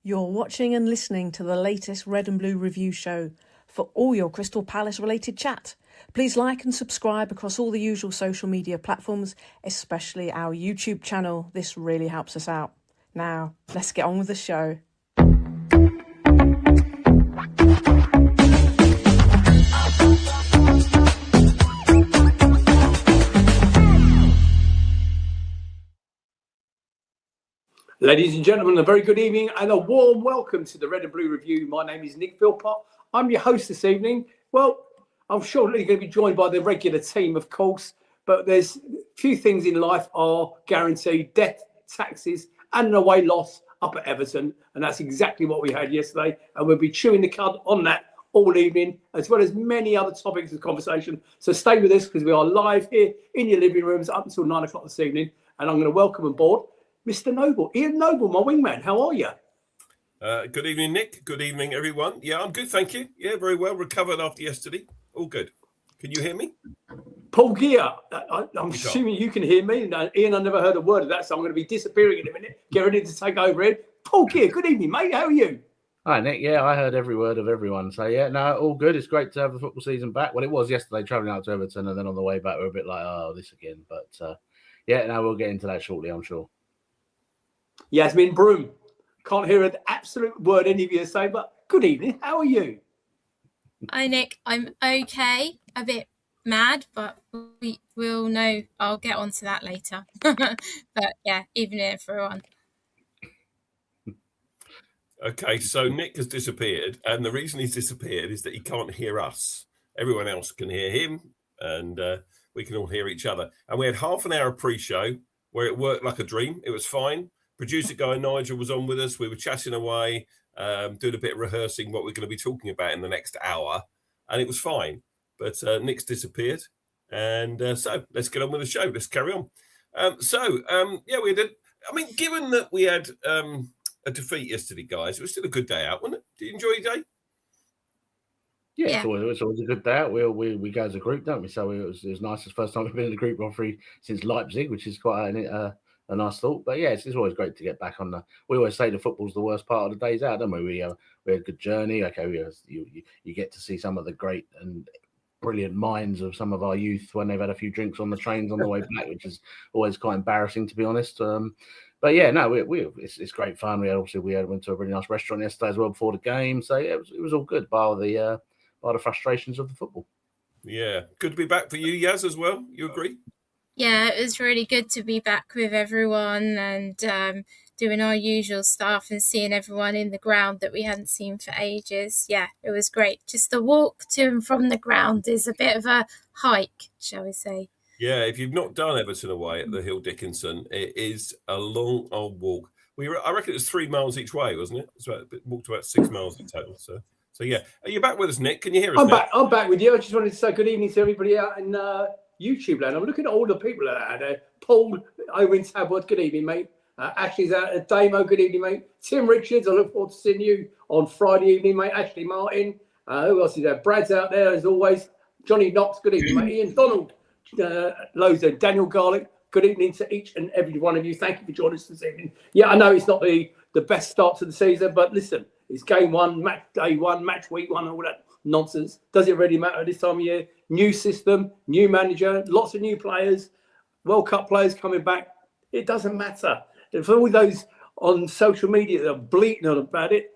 You're watching and listening to the latest Red and Blue review show. For all your Crystal Palace related chat, please like and subscribe across all the usual social media platforms, especially our YouTube channel. This really helps us out. Now, let's get on with the show. Ladies and gentlemen, a very good evening and a warm welcome to the Red and Blue Review. My name is Nick Philpott. I'm your host this evening. Well, I'm surely going to be joined by the regular team, of course, but there's a few things in life are guaranteed: death, taxes, and an away loss up at Everton. And that's exactly what we had yesterday. And we'll be chewing the cud on that all evening, as well as many other topics of conversation. So stay with us because we are live here in your living rooms up until 9 o'clock this evening. And I'm going to welcome aboard Mr. Noble, Ian Noble, my wingman. How are you? Good evening, Nick. Good evening, everyone. Yeah, I'm good, thank you. Yeah, very well. Recovered after yesterday. All good. Can you hear me? Paul Gear, I'm assuming you can hear me. No, Ian, I never heard a word of that, so I'm going to be disappearing in a minute. Get ready to take over, Ian. Paul Gear, good evening, mate. How are you? Hi, Nick. Yeah, I heard every word of everyone. So, yeah, no, all good. It's great to have the football season back. Well, it was yesterday, travelling out to Everton, and then on the way back, we're a bit like, oh, this again. But, yeah, no, we'll get into that shortly, I'm sure. Yasmin Broom. Can't hear an absolute word any of you say, but good evening. How are you? Hi, Nick. I'm okay. A bit mad, but we'll know. I'll get onto that later. But yeah, evening everyone. Okay, so Nick has disappeared, and the reason he's disappeared is that he can't hear us. Everyone else can hear him, and we can all hear each other. And we had half an hour of pre-show where it worked like a dream. It was fine. Producer guy Nigel was on with us. We were chatting away, doing a bit of rehearsing what we're going to be talking about in the next hour, and it was fine. But Nick's disappeared, and so let's get on with the show. Let's carry on. Yeah, we did. I mean, given that we had a defeat yesterday, guys, it was still a good day out, wasn't it? Did you enjoy your day? Yeah. It's always a good day out. We go as a group, don't we? So it was nice. It's the first time we've been in the group on three since Leipzig, which is quite a nice thought. But yeah, it's always great to get back on the. We always say the football's the worst part of the days out, don't we? We had a good journey. Okay, you get to see some of the great and brilliant minds of some of our youth when they've had a few drinks on the trains on the way back, which is always quite embarrassing, to be honest. But yeah, no, it's great fun. We went to a really nice restaurant yesterday as well before the game. So yeah, it was all good, bar the frustrations of the football. Yeah, good to be back for you, Yaz, as well. You agree? Yeah, it was really good to be back with everyone and doing our usual stuff and seeing everyone in the ground that we hadn't seen for ages. Yeah, it was great. Just the walk to and from the ground is a bit of a hike, shall we say. Yeah, if you've not done Everton away at the Hill Dickinson, it is a long old walk. I reckon it was 3 miles each way, wasn't it? Walked about 6 miles in total. So yeah. Are you back with us, Nick? Can you hear us? I'm back with you. I just wanted to say good evening to everybody out in YouTube land. I'm looking at all the people that are out there. Paul over in Tabwood, good evening, mate. Ashley's out at Damo, good evening, mate. Tim Richards, I look forward to seeing you on Friday evening, mate. Ashley Martin. Who else is there? Brad's out there as always. Johnny Knox, good evening, mate. Ian Donald, loads there. Daniel Garlick, good evening to each and every one of you. Thank you for joining us this evening. Yeah, I know it's not the best start to the season, but listen, it's game one, match day one, match week one, all that nonsense. Does it really matter this time of year? New system, new manager, lots of new players, World Cup players coming back. It doesn't matter. And for all those on social media that are bleating on about it,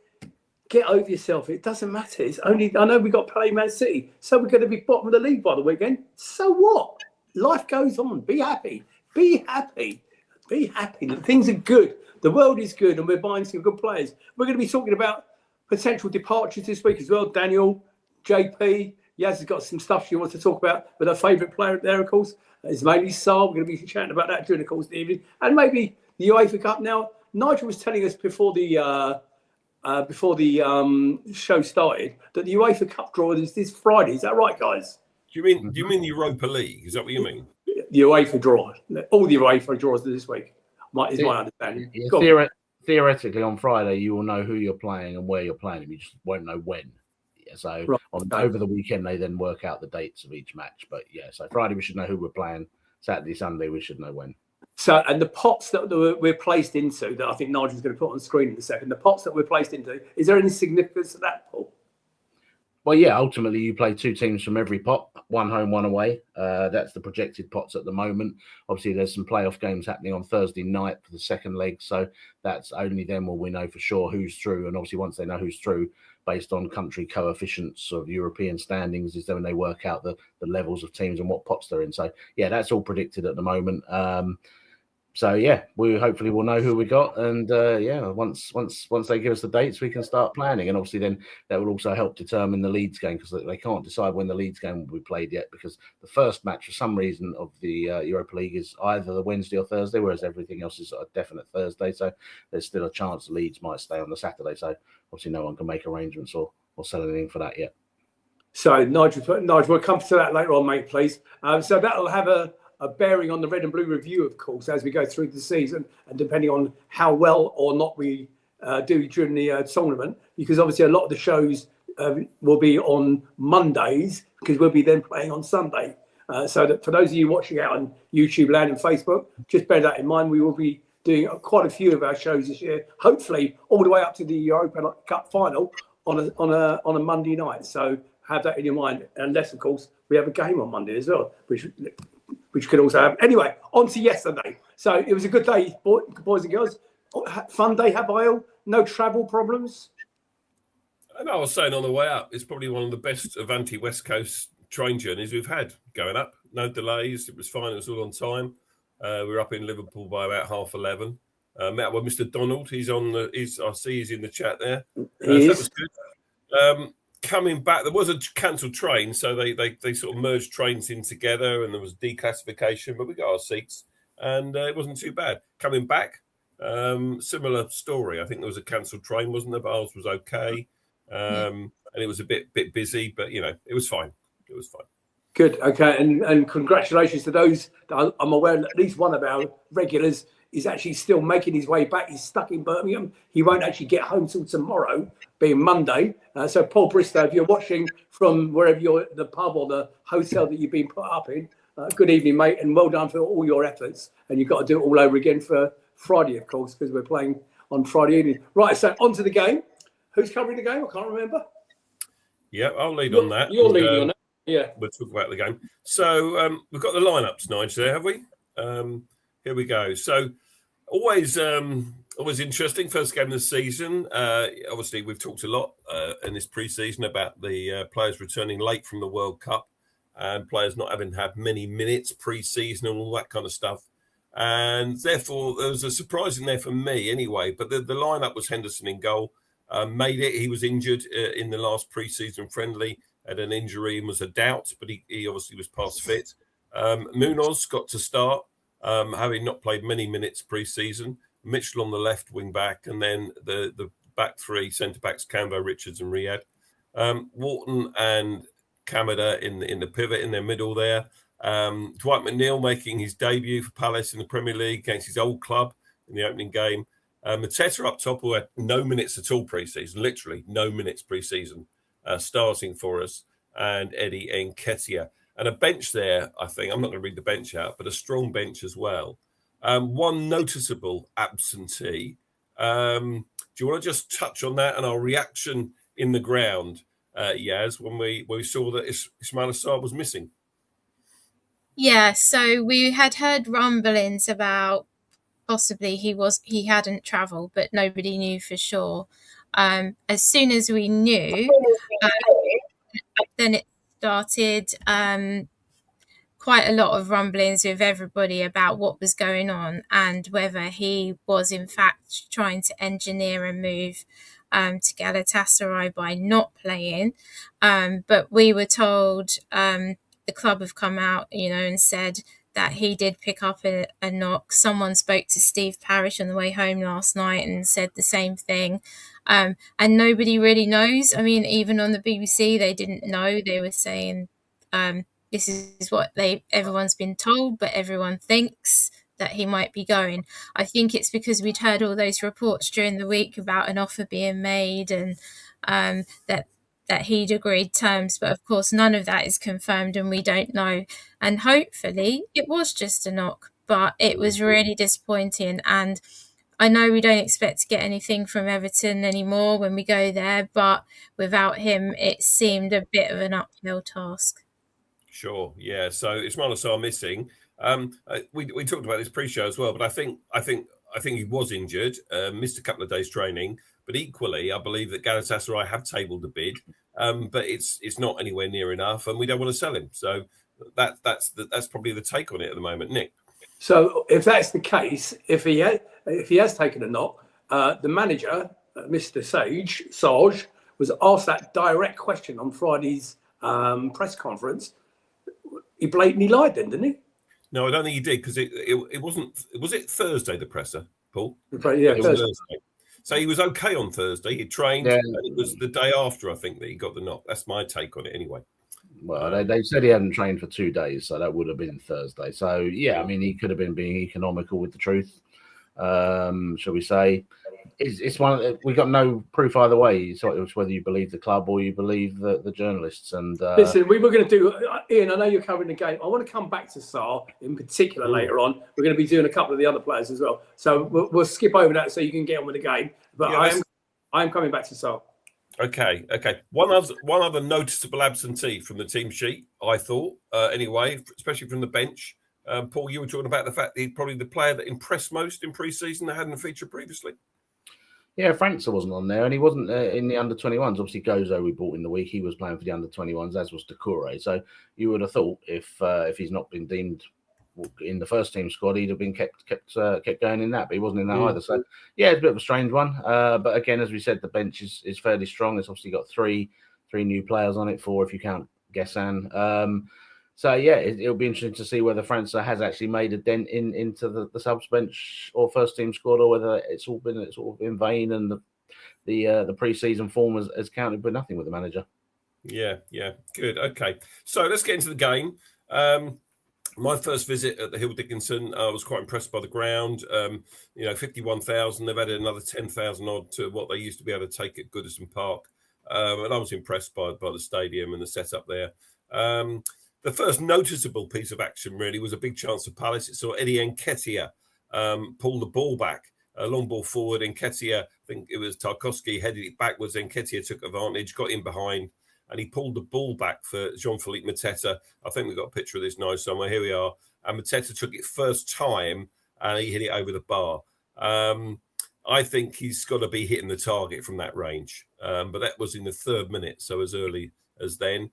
get over yourself. It doesn't matter. It's only, I know we've got to play Man City, so we're going to be bottom of the league by the weekend. So what? Life goes on. Be happy. Be happy. Be happy. Things are good. The world is good, and we're buying some good players. We're going to be talking about potential departures this week as well. Daniel, JP, Yaz has got some stuff she wants to talk about with her favourite player there, of course. Ismaili Sarr. We're going to be chatting about that during the course of the evening. And maybe the UEFA Cup. Now, Nigel was telling us before the show started that the UEFA Cup draw is this Friday. Is that right, guys? Do you mean the Europa League? Is that what you mean? The UEFA draw. All the UEFA draws this week, is my understanding. Yeah, theoretically, on Friday, you will know who you're playing and where you're playing them. You just won't know when. Yeah, so over the weekend, they then work out the dates of each match. But yeah, so Friday we should know who we're playing. Saturday, Sunday we should know when. So, and the pots that we're placed into, that I think Nigel's going to put on screen in a second, the pots that we're placed into, is there any significance to that, Paul? Well, yeah, ultimately you play 2 teams from every pot, 1 home, 1 away. That's the projected pots at the moment. Obviously, there's some playoff games happening on Thursday night for the second leg, so that's only then will we know for sure who's through. And obviously, once they know who's through, based on country coefficients of European standings, is then when they work out the levels of teams and what pots they're in. So, yeah, that's all predicted at the moment. So yeah, we hopefully will know who we got, and once they give us the dates, we can start planning. And obviously, then that will also help determine the Leeds game, because they can't decide when the Leeds game will be played yet, because the first match, for some reason, of the Europa League is either the Wednesday or Thursday, whereas everything else is a definite Thursday. So there's still a chance Leeds might stay on the Saturday. So obviously, no one can make arrangements or sell anything for that yet. So Nigel, we'll come to that later on, mate, please. So that'll have a bearing on the Red and Blue review, of course, as we go through the season, and depending on how well or not we do during the tournament, because obviously a lot of the shows will be on Mondays, because we'll be then playing on Sunday. So that for those of you watching out on YouTube land and Facebook, just bear that in mind. We will be doing quite a few of our shows this year, hopefully all the way up to the Europa Cup final on a Monday night. So have that in your mind, unless of course we have a game on Monday as well, which could also happen. Anyway, on to yesterday. So it was a good day, boys and girls. Fun day, Habail. No travel problems. And I was saying on the way up, it's probably one of the best Avanti West Coast train journeys we've had going up. No delays. It was fine. It was all on time. We were up in Liverpool by about 11:30. Met up with Mr. Donald. He's on the. I see he's in the chat there. So that was good. Coming back, there was a cancelled train, so they sort of merged trains in together, and there was declassification, but we got our seats, and it wasn't too bad. Coming back, similar story. I think there was a cancelled train, wasn't there? But ours was okay, and it was a bit busy, but it was fine. It was fine. Good. Okay, and congratulations to those. I'm aware that at least one of our regulars is actually still making his way back. He's stuck in Birmingham. He won't actually get home till tomorrow, being Monday. So Paul Bristow, if you're watching from wherever you're, the pub or the hotel that you've been put up in, good evening, mate, and well done for all your efforts. And you've got to do it all over again for Friday, of course, because we're playing on Friday evening. Right, so on to the game. Who's covering the game? I can't remember. Yeah, I'll lead on that. You're leading on that. Yeah. We'll talk about the game. So we've got the lineups, Nigel, there, have we? Here we go. So always interesting. First game of the season. Obviously, we've talked a lot in this pre-season about the players returning late from the World Cup and players not having had many minutes pre-season and all that kind of stuff. And therefore, there was a surprise in there for me anyway. But the lineup was Henderson in goal. Made it. He was injured in the last pre-season friendly. Had an injury and was a doubt, but he obviously was past fit. Munoz got to start, having not played many minutes pre-season. Mitchell on the left wing back, and then the back three centre backs: Cambo, Richards, and Riyad. Wharton and Kamada in the pivot in their middle there. Dwight McNeil making his debut for Palace in the Premier League against his old club in the opening game. Mateta up top, who had no minutes at all pre-season, literally no minutes pre-season, starting for us, and Eddie Nketiah. And a bench there, I think, I'm not going to read the bench out, but a strong bench as well. One noticeable absentee. Do you want to just touch on that and our reaction in the ground, Yaz, when we saw that Ismail Assar was missing? Yeah, so we had heard rumblings about possibly he hadn't travelled, but nobody knew for sure. As soon as we knew, then it started quite a lot of rumblings with everybody about what was going on and whether he was in fact trying to engineer a move to Galatasaray by not playing. But we were told the club have come out, and said that he did pick up a knock. Someone spoke to Steve Parish on the way home last night and said the same thing. And nobody really knows. I mean, even on the BBC, they didn't know. They were saying this is what everyone's been told, but everyone thinks that he might be going. I think it's because we'd heard all those reports during the week about an offer being made and that he'd agreed terms, but of course none of that is confirmed and we don't know. And hopefully it was just a knock. but it was really disappointing. And I know we don't expect to get anything from Everton anymore when we go there, but without him, it seemed a bit of an uphill task. Sure, yeah. So Ismaila Sarr missing. We talked about this pre-show as well, but I think he was injured, missed a couple of days training. But equally, I believe that Galatasaray have tabled the bid, but it's not anywhere near enough, and we don't want to sell him. So that's probably the take on it at the moment, Nick. So if that's the case, if he has taken a knock, the manager, Mr. Sage, was asked that direct question on Friday's press conference. He blatantly lied then, didn't he? No, I don't think he did, because it wasn't. Was it Thursday, the presser, Paul? Yeah, it was Thursday. So he was okay on Thursday. He trained, Yeah. and it was the day after, I think, that he got the knock. That's my take on it anyle. Well, they said he hadn't trained for 2 days, so that would have been Thursday. So, yeah, I mean, he could have been being economical with the truth, shall we say. It's one we got no proof either way. So it's whether you believe the club or you believe the journalists. And listen, we were going to do, Ian, I know you're covering the game. I want to come back to Sarr in particular later on. We're going to be doing a couple of the other players as well. So we'll skip over that so you can get on with the game. But yeah, I am coming back to Sarr. Okay. One other noticeable absentee from the team sheet, I thought, anyway, especially from the bench. Paul, you were talking about the fact that he's probably the player that impressed most in pre-season that hadn't featured previously. Yeah, Frankster wasn't on there, and he wasn't in the under-21s. Obviously, Gozo we bought in the week. He was playing for the under-21s, as was Doucouré. So you would have thought if he's not been deemed in the first team squad, he'd have been kept going in that, but he wasn't in that either. So yeah, it's a bit of a strange one. But again, as we said, the bench is fairly strong. It's obviously got three new players on it, 4 if you count Gessan. So yeah, it'll be interesting to see whether Frankster has actually made a dent into the subs bench or first team squad, or whether it's all been sort of in vain and the pre-season form has counted for nothing with the manager. Yeah, good. Okay, so let's get into the game. My first visit at the Hill Dickinson, I was quite impressed by the ground. 51,000. They've added another 10,000 odd to what they used to be able to take at Goodison Park, and I was impressed by the stadium and the setup there. The first noticeable piece of action really was a big chance for Palace. It saw Eddie Nketiah pull the ball back, a long ball forward. Nketiah, I think it was Tarkowski, headed it backwards. Nketiah took advantage, got in behind, and he pulled the ball back for Jean-Philippe Mateta. I think we've got a picture of this now somewhere. Here we are. And Mateta took it first time, and he hit it over the bar. I think he's got to be hitting the target from that range. But that was in the 3rd minute, so as early as then.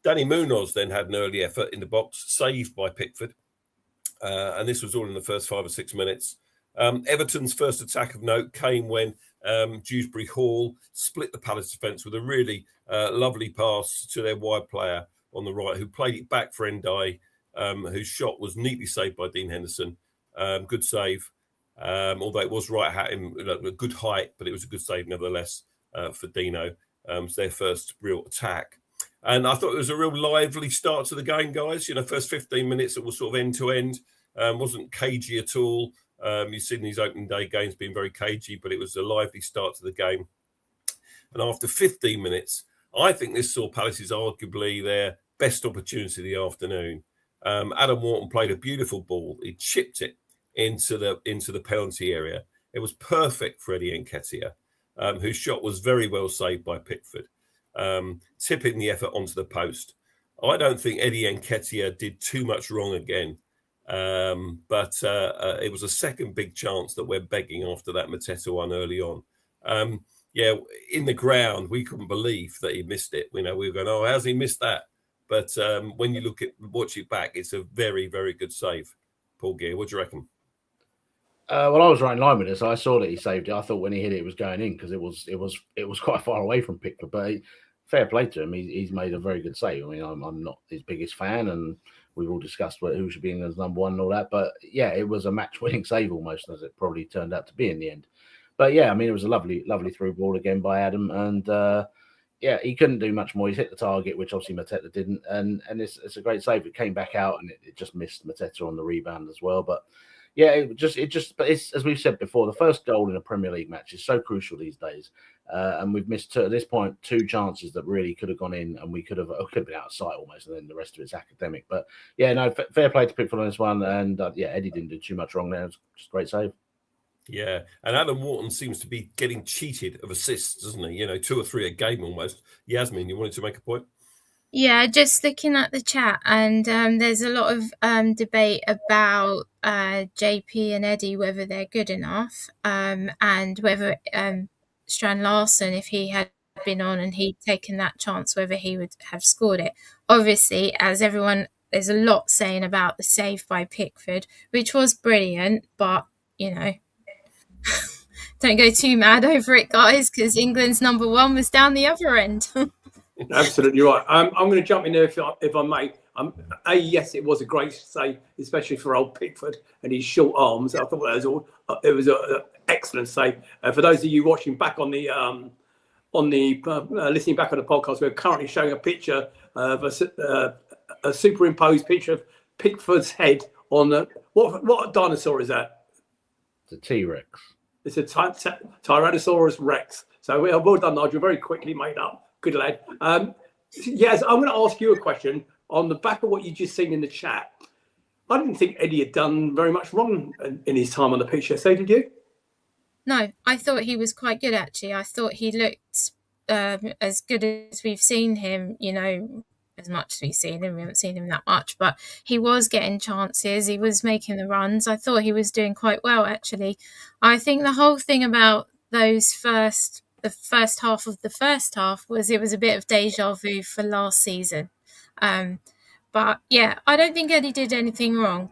Danny Munoz then had an early effort in the box, saved by Pickford. And this was all in the first 5 or 6 minutes. Everton's first attack of note came when Dewsbury Hall split the Palace defence with a really lovely pass to their wide player on the right, who played it back for Ndiaye, whose shot was neatly saved by Dean Henderson. Good save, although it was right at him, a good height, but it was a good save nevertheless for Dino. It's their first real attack. And I thought it was a real lively start to the game, guys. First 15 minutes, it was sort of end-to-end. Wasn't cagey at all. You've seen these opening day games being very cagey, but it was a lively start to the game. And after 15 minutes, I think this saw Palace's arguably their best opportunity of the afternoon. Adam Wharton played a beautiful ball. He chipped it into the penalty area. It was perfect for Eddie Nketiah, whose shot was very well saved by Pickford, tipping the effort onto the post. I don't think Eddie Nketiah did too much wrong again. But it was a second big chance that we're begging after that Mateta one early on. In the ground, we couldn't believe that he missed it. We were going, oh, how's he missed that? But when you watch it back, it's a very, very good save. Paul Gear, what do you reckon? Well, I was right in line with this. I saw that he saved it. I thought when he hit it, it was going in because it was quite far away from Pickford. But fair play to him. He's made a very good save. I mean, I'm not his biggest fan, and we've all discussed who should be in as number one and all that. But yeah, it was a match-winning save almost, as it probably turned out to be in the end. But yeah, I mean, it was a lovely through ball again by Adam, and yeah, he couldn't do much more. He's hit the target, which obviously Mateta didn't, and it's a great save. It came back out, and it just missed Mateta on the rebound as well. But yeah, but it's as we've said before, the first goal in a Premier League match is so crucial these days, and we've missed at this point 2 chances that really could have gone in, and we could have been out of sight almost, and then the rest of it's academic. But yeah, no, fair play to Pickford on this one, and yeah, Eddie didn't do too much wrong there. It was just a great save. Yeah, and Adam Wharton seems to be getting cheated of assists, doesn't he? 2 or 3 a game almost. Yasmin, you wanted to make a point? Yeah, just looking at the chat, and there's a lot of debate about JP and Eddie, whether they're good enough, and whether Strand Larson, if he had been on and he'd taken that chance, whether he would have scored it. Obviously, as everyone, there's a lot saying about the save by Pickford, which was brilliant, but, don't go too mad over it, guys, because England's number 1 was down the other end. Absolutely right. I'm going to jump in there if I may. Yes, it was a great save, especially for old Pickford and his short arms. I thought it was an excellent save. For those of you watching back on the listening back on the podcast, we're currently showing a picture of a superimposed picture of Pickford's head on what dinosaur is that? It's a T-Rex. It's a Tyrannosaurus Rex. So well done, Nigel. Very quickly made up. Good lad. Yes, I'm going to ask you a question on the back of what you just seen in the chat. I didn't think Eddie had done very much wrong in his time on the pitch yesterday, did you? No, I thought he was quite good, actually. I thought he looked as good as we've seen him, as much as we've seen him. We haven't seen him that much, but he was getting chances. He was making the runs. I thought he was doing quite well, actually. I think the whole thing about the first half of the first half was it was a bit of deja vu for last season. But yeah, I don't think Eddie did anything wrong.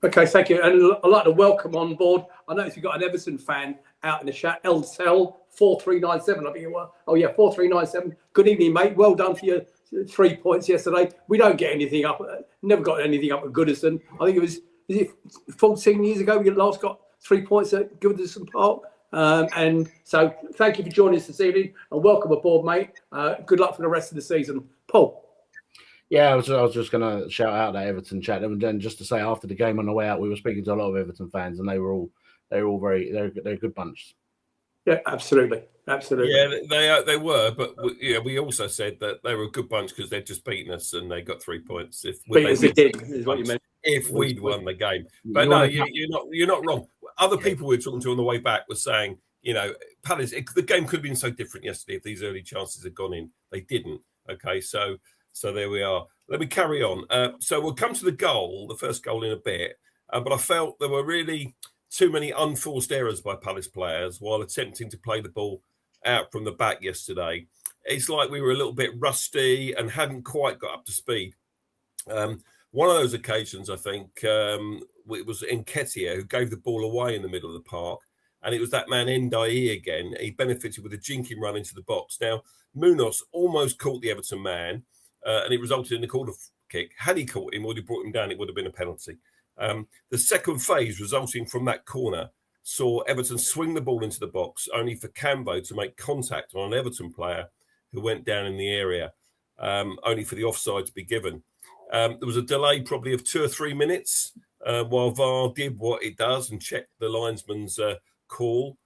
Okay, thank you. And I'd like to welcome on board. I noticed you've got an Everton fan out in the chat, LCell 4397, I think it was. Oh yeah, 4397. Good evening, mate. Well done for your 3 points yesterday. We don't get anything up. Never got anything up at Goodison. I think is it 14 years ago we last got 3 points at Goodison Park. And so thank you for joining us this evening and welcome aboard, mate. Good luck for the rest of the season. Paul. Yeah, I was just going to shout out that Everton chat, and then just to say after the game on the way out, we were speaking to a lot of Everton fans, and they're a good bunch. Yeah, absolutely. Yeah, they were, but we also said that they were a good bunch because they'd just beaten us and they got 3 points. If we'd won the game, but no, you're not wrong. Other people we were talking to on the way back were saying, Palace, the game could have been so different yesterday if these early chances had gone in. They didn't. Okay, so there we are. Let me carry on. So we'll come to the first goal in a bit. But I felt there were really too many unforced errors by Palace players while attempting to play the ball out from the back yesterday. It's like we were a little bit rusty and hadn't quite got up to speed. One of those occasions, I think, it was Nketiah who gave the ball away in the middle of the park. And it was that man Ndiaye again. He benefited with a jinking run into the box. Now, Munoz almost caught the Everton man. And it resulted in a corner kick. Had he caught him or he brought him down, it would have been a penalty. The second phase resulting from that corner saw Everton swing the ball into the box, only for Cambo to make contact on an Everton player who went down in the area, only for the offside to be given. There was a delay probably of 2 or 3 minutes while VAR did what it does and checked the linesman's call.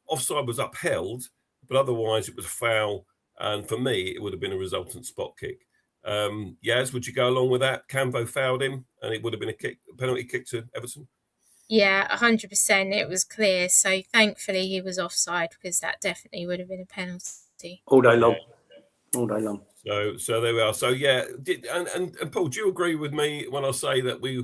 Offside was upheld, but otherwise it was foul. And for me, it would have been a resultant spot kick. Yaz, would you go along with that? Cambo fouled him and it would have been a penalty kick to Everton? Yeah, 100%. It was clear. So thankfully he was offside because that definitely would have been a penalty. All day long. Yeah. All day long. So there we are. So yeah, and Paul, do you agree with me when I say that we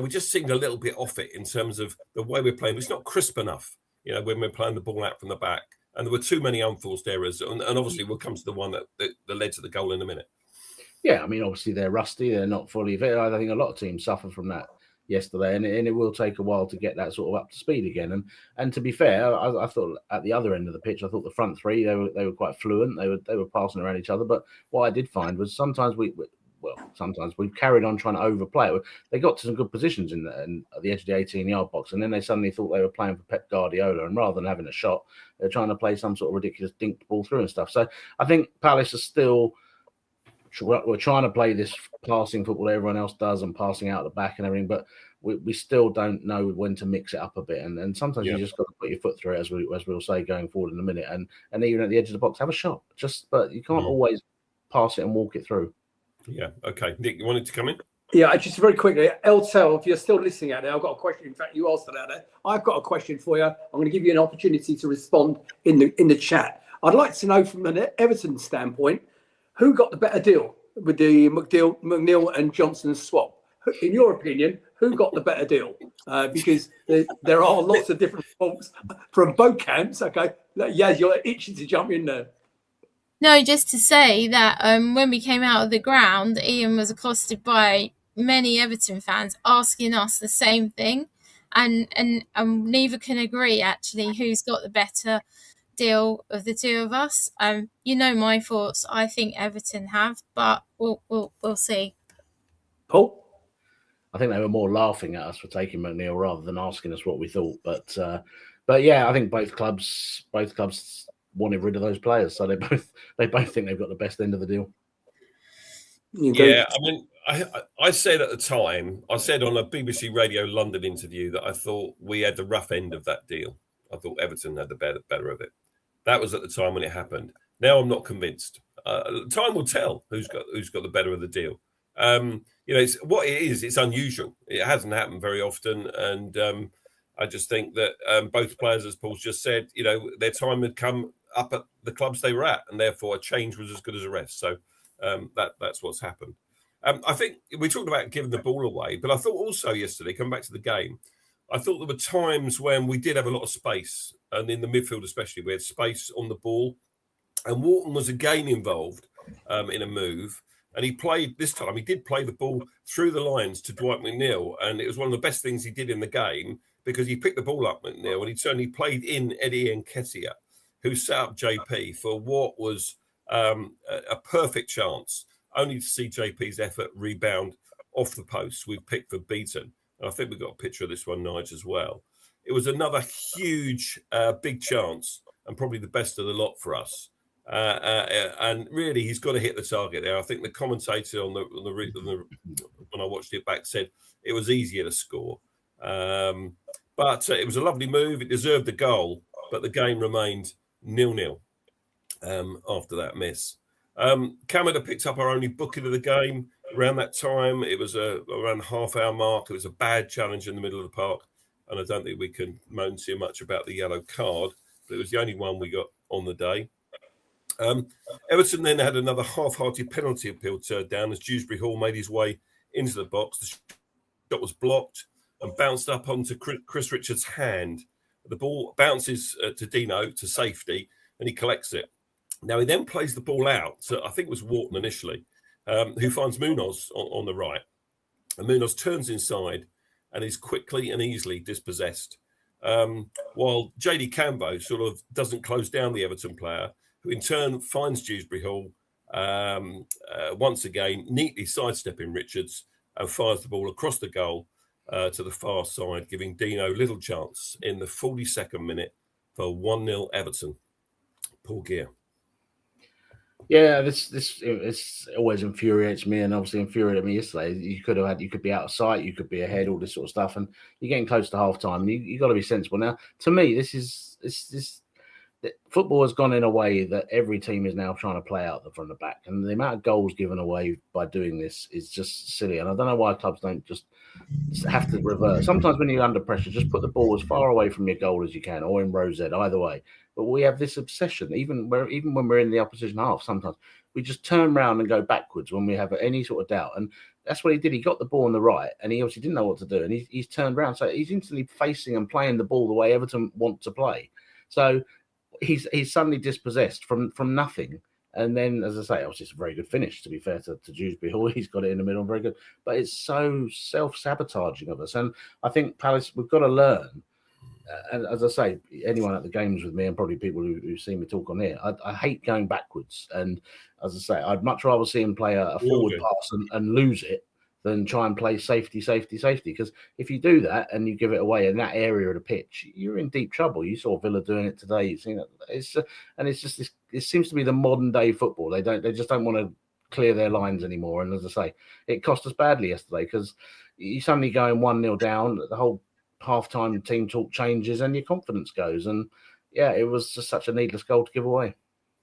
just seemed a little bit off it in terms of the way we're playing? It's not crisp enough, when we're playing the ball out from the back. And there were too many unforced errors. And obviously we'll come to the one that led to the goal in a minute. Yeah, I mean, obviously they're rusty. They're not fully fit. I think a lot of teams suffer from that yesterday. And it will take a while to get that sort of up to speed again. And to be fair, I thought at the other end of the pitch, I thought the front three, they were quite fluent. They were passing around each other. But what I did find was sometimes we've carried on trying to overplay it. They got to some good positions in the edge of the 18-yard box, and then they suddenly thought they were playing for Pep Guardiola, and rather than having a shot, they're trying to play some sort of ridiculous dink ball through and stuff. So I think Palace are still we're trying to play this passing football everyone else does and passing out the back and everything, but we still don't know when to mix it up a bit, and sometimes you just got to put your foot through it, as we'll say going forward in a minute, and even at the edge of the box, have a shot. But you can't always pass it and walk it through. Yeah. Okay. Nick, you wanted to come in? Yeah, just very quickly, Eltel, if you're still listening out there, I've got a question. In fact, you asked it out there. I've got a question for you. I'm going to give you an opportunity to respond in the chat. I'd like to know from an Everton standpoint, who got the better deal with the McNeil and Johnson swap? In your opinion, who got the better deal? Because there are lots of different faults from both camps. Okay, Yaz, you're itching to jump in there. No, just to say that when we came out of the ground, Ian was accosted by many Everton fans asking us the same thing, and neither can agree actually who's got the better deal of the two of us. My thoughts. I think Everton have, but we'll see. Paul? I think they were more laughing at us for taking McNeil rather than asking us what we thought. But yeah, I think both clubs wanted rid of those players, so they both think they've got the best end of the deal. Yeah, I mean, I said at the time, I said on a BBC Radio London interview that I thought we had the rough end of that deal. I thought Everton had the better of it. That was at the time when it happened. Now I'm not convinced. Time will tell who's got the better of the deal. It's what it is. It's unusual. It hasn't happened very often, and I just think that both players, as Paul's just said, their time had come up at the clubs they were at, and therefore a change was as good as a rest. So that's what's happened. I think we talked about giving the ball away, but I thought also yesterday, coming back to the game, I thought there were times when we did have a lot of space, and in the midfield especially, we had space on the ball, and Wharton was again involved in a move. And he did play the ball through the lines to Dwight McNeil. And it was one of the best things he did in the game, because he picked the ball up, McNeil, and he certainly played in Eddie Nketiah, who set up JP for what was a perfect chance, only to see JP's effort rebound off the post with Pickford beaten. And I think we've got a picture of this one, Nige, as well. It was another huge, big chance, and probably the best of the lot for us. And really, he's got to hit the target there. I think the commentator on the when I watched it back said it was easier to score, but it was a lovely move. It deserved the goal, but the game remained 0-0 after that miss. Canada picked up our only booking of the game around that time. It was around the half-hour mark. It was a bad challenge in the middle of the park, and I don't think we can moan too much about the yellow card, but it was the only one we got on the day. Everton then had another half-hearted penalty appeal turned down as Dewsbury Hall made his way into the box. The shot was blocked and bounced up onto Chris Richards' hand. The ball bounces to Dino to safety, and he collects it. Now he then plays the ball out to, I think it was Wharton initially, who finds Munoz on the right. And Munoz turns inside and is quickly and easily dispossessed. While JD Cambo sort of doesn't close down the Everton player, who in turn finds Dewsbury Hall once again, neatly sidestepping Richards, and fires the ball across the goal to the far side, giving Dino little chance in the 42nd minute for 1-0 Everton. Paul Gear. Yeah, this always infuriates me, and obviously infuriated me yesterday. You could be out of sight, you could be ahead, all this sort of stuff, and you're getting close to half time. You got to be sensible. Now, to me, this football has gone in a way that every team is now trying to play out from the back, and the amount of goals given away by doing this is just silly. And I don't know why clubs don't just have to reverse. Sometimes when you're under pressure, just put the ball as far away from your goal as you can, or in row Z, either way. But we have this obsession, even when we're in the opposition half, sometimes we just turn around and go backwards when we have any sort of doubt. And that's what he did. He got the ball on the right, and he obviously didn't know what to do. And he's turned around. So he's instantly facing and playing the ball the way Everton want to play. So he's suddenly dispossessed from nothing. And then, as I say, obviously it's a very good finish, to be fair to Dewsbury Hall. He's got it in the middle, very good. But it's so self-sabotaging of us. And I think Palace, we've got to learn. And as I say, anyone at the games with me, and probably people who see me talk on here, I hate going backwards. And as I say, I'd much rather see him play a forward pass and lose it than try and play safety. Because if you do that and you give it away in that area of the pitch, you're in deep trouble. You saw Villa doing it today. You've seen it. It's just this. It seems to be the modern day football. They just don't want to clear their lines anymore. And as I say, it cost us badly yesterday because you suddenly going 1-0 down, the whole half-time team talk changes and your confidence goes. And yeah, it was just such a needless goal to give away.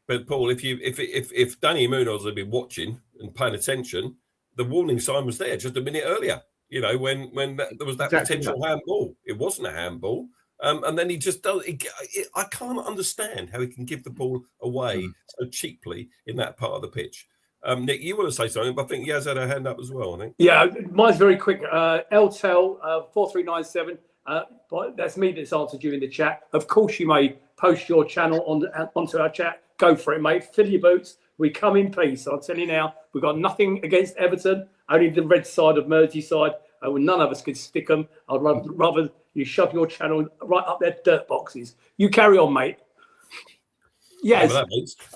But Paul, if Danny Munoz had been watching and paying attention, the warning sign was there just a minute earlier. You know, when there was that potential handball, it wasn't a handball, and then he just does. I can't understand how he can give the ball away so cheaply in that part of the pitch. Nick, you want to say something? But I think Yaz had her hand up as well. I think. Yeah, mine's very quick. LTEL 4397. But that's me that's answered you in the chat. Of course, you may post your channel onto our chat. Go for it, mate. Fill your boots. We come in peace. I'll tell you now, we've got nothing against Everton, only the red side of Merseyside. None of us could stick them. I'd rather you shove your channel right up their dirt boxes. You carry on, mate. Yes.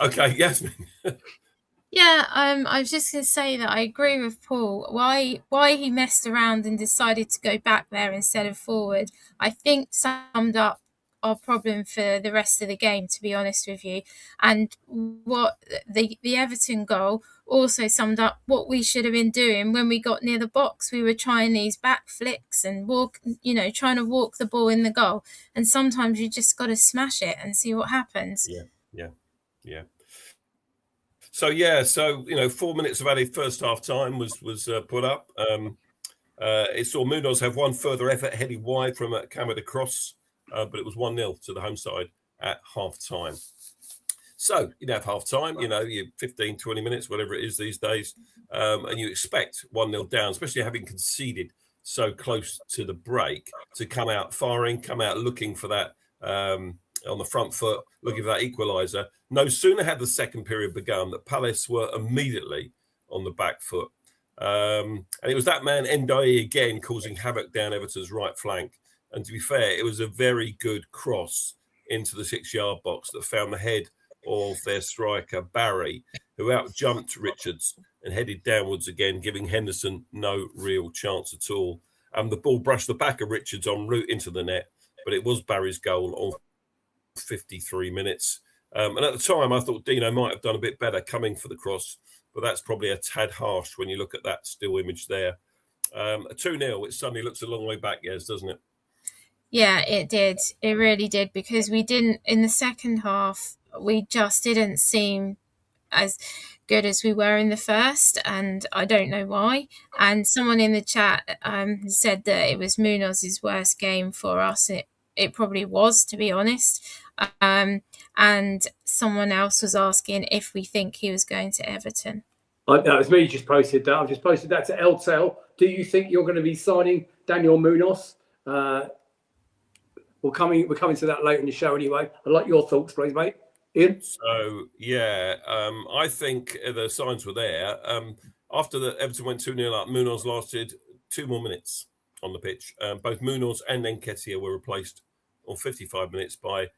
Okay, Yasmin. Yeah, I was just going to say that I agree with Paul. Why he messed around and decided to go back there instead of forward, I think summed up our problem for the rest of the game, to be honest with you. And what the Everton goal also summed up what we should have been doing when we got near the box. We were trying these back flicks and trying to walk the ball in the goal. And sometimes you just got to smash it and see what happens. Yeah. So 4 minutes of added first half time was put up. It saw Munoz have one further effort headed wide from a Camera cross, but it was 1-0 to the home side at half time. So you'd have half time, you 15, 20 minutes, whatever it is these days, and you expect 1-0 down, especially having conceded so close to the break, to come out firing, come out looking for that on the front foot, looking for that equaliser. No sooner had the second period begun that Palace were immediately on the back foot. And it was that man, Ndiaye, again, causing havoc down Everton's right flank. And to be fair, it was a very good cross into the 6-yard box that found the head of their striker, Barry, who out-jumped Richards and headed downwards again, giving Henderson no real chance at all. The ball brushed the back of Richards en route into the net, but it was Barry's goal on 53 minutes. And at the time, I thought Dino might have done a bit better coming for the cross, but that's probably a tad harsh when you look at that still image there. A 2-0, which suddenly looks a long way back, yes, doesn't it? Yeah, it did. It really did, because we didn't, in the second half, we just didn't seem as good as we were in the first, and I don't know why. And someone in the chat said that it was Munoz's worst game for us. It probably was, to be honest. And someone else was asking if we think he was going to Everton. That was me just posted that. I've just posted that to LTEL. Do you think you're going to be signing Daniel Munoz? We're coming to that later in the show anyway. I'd like your thoughts, please, mate. Ian? So, I think the signs were there. After the Everton went 2-0 up, Munoz lasted 2 more minutes on the pitch. Both Munoz and Nketiah were replaced on 55 minutes by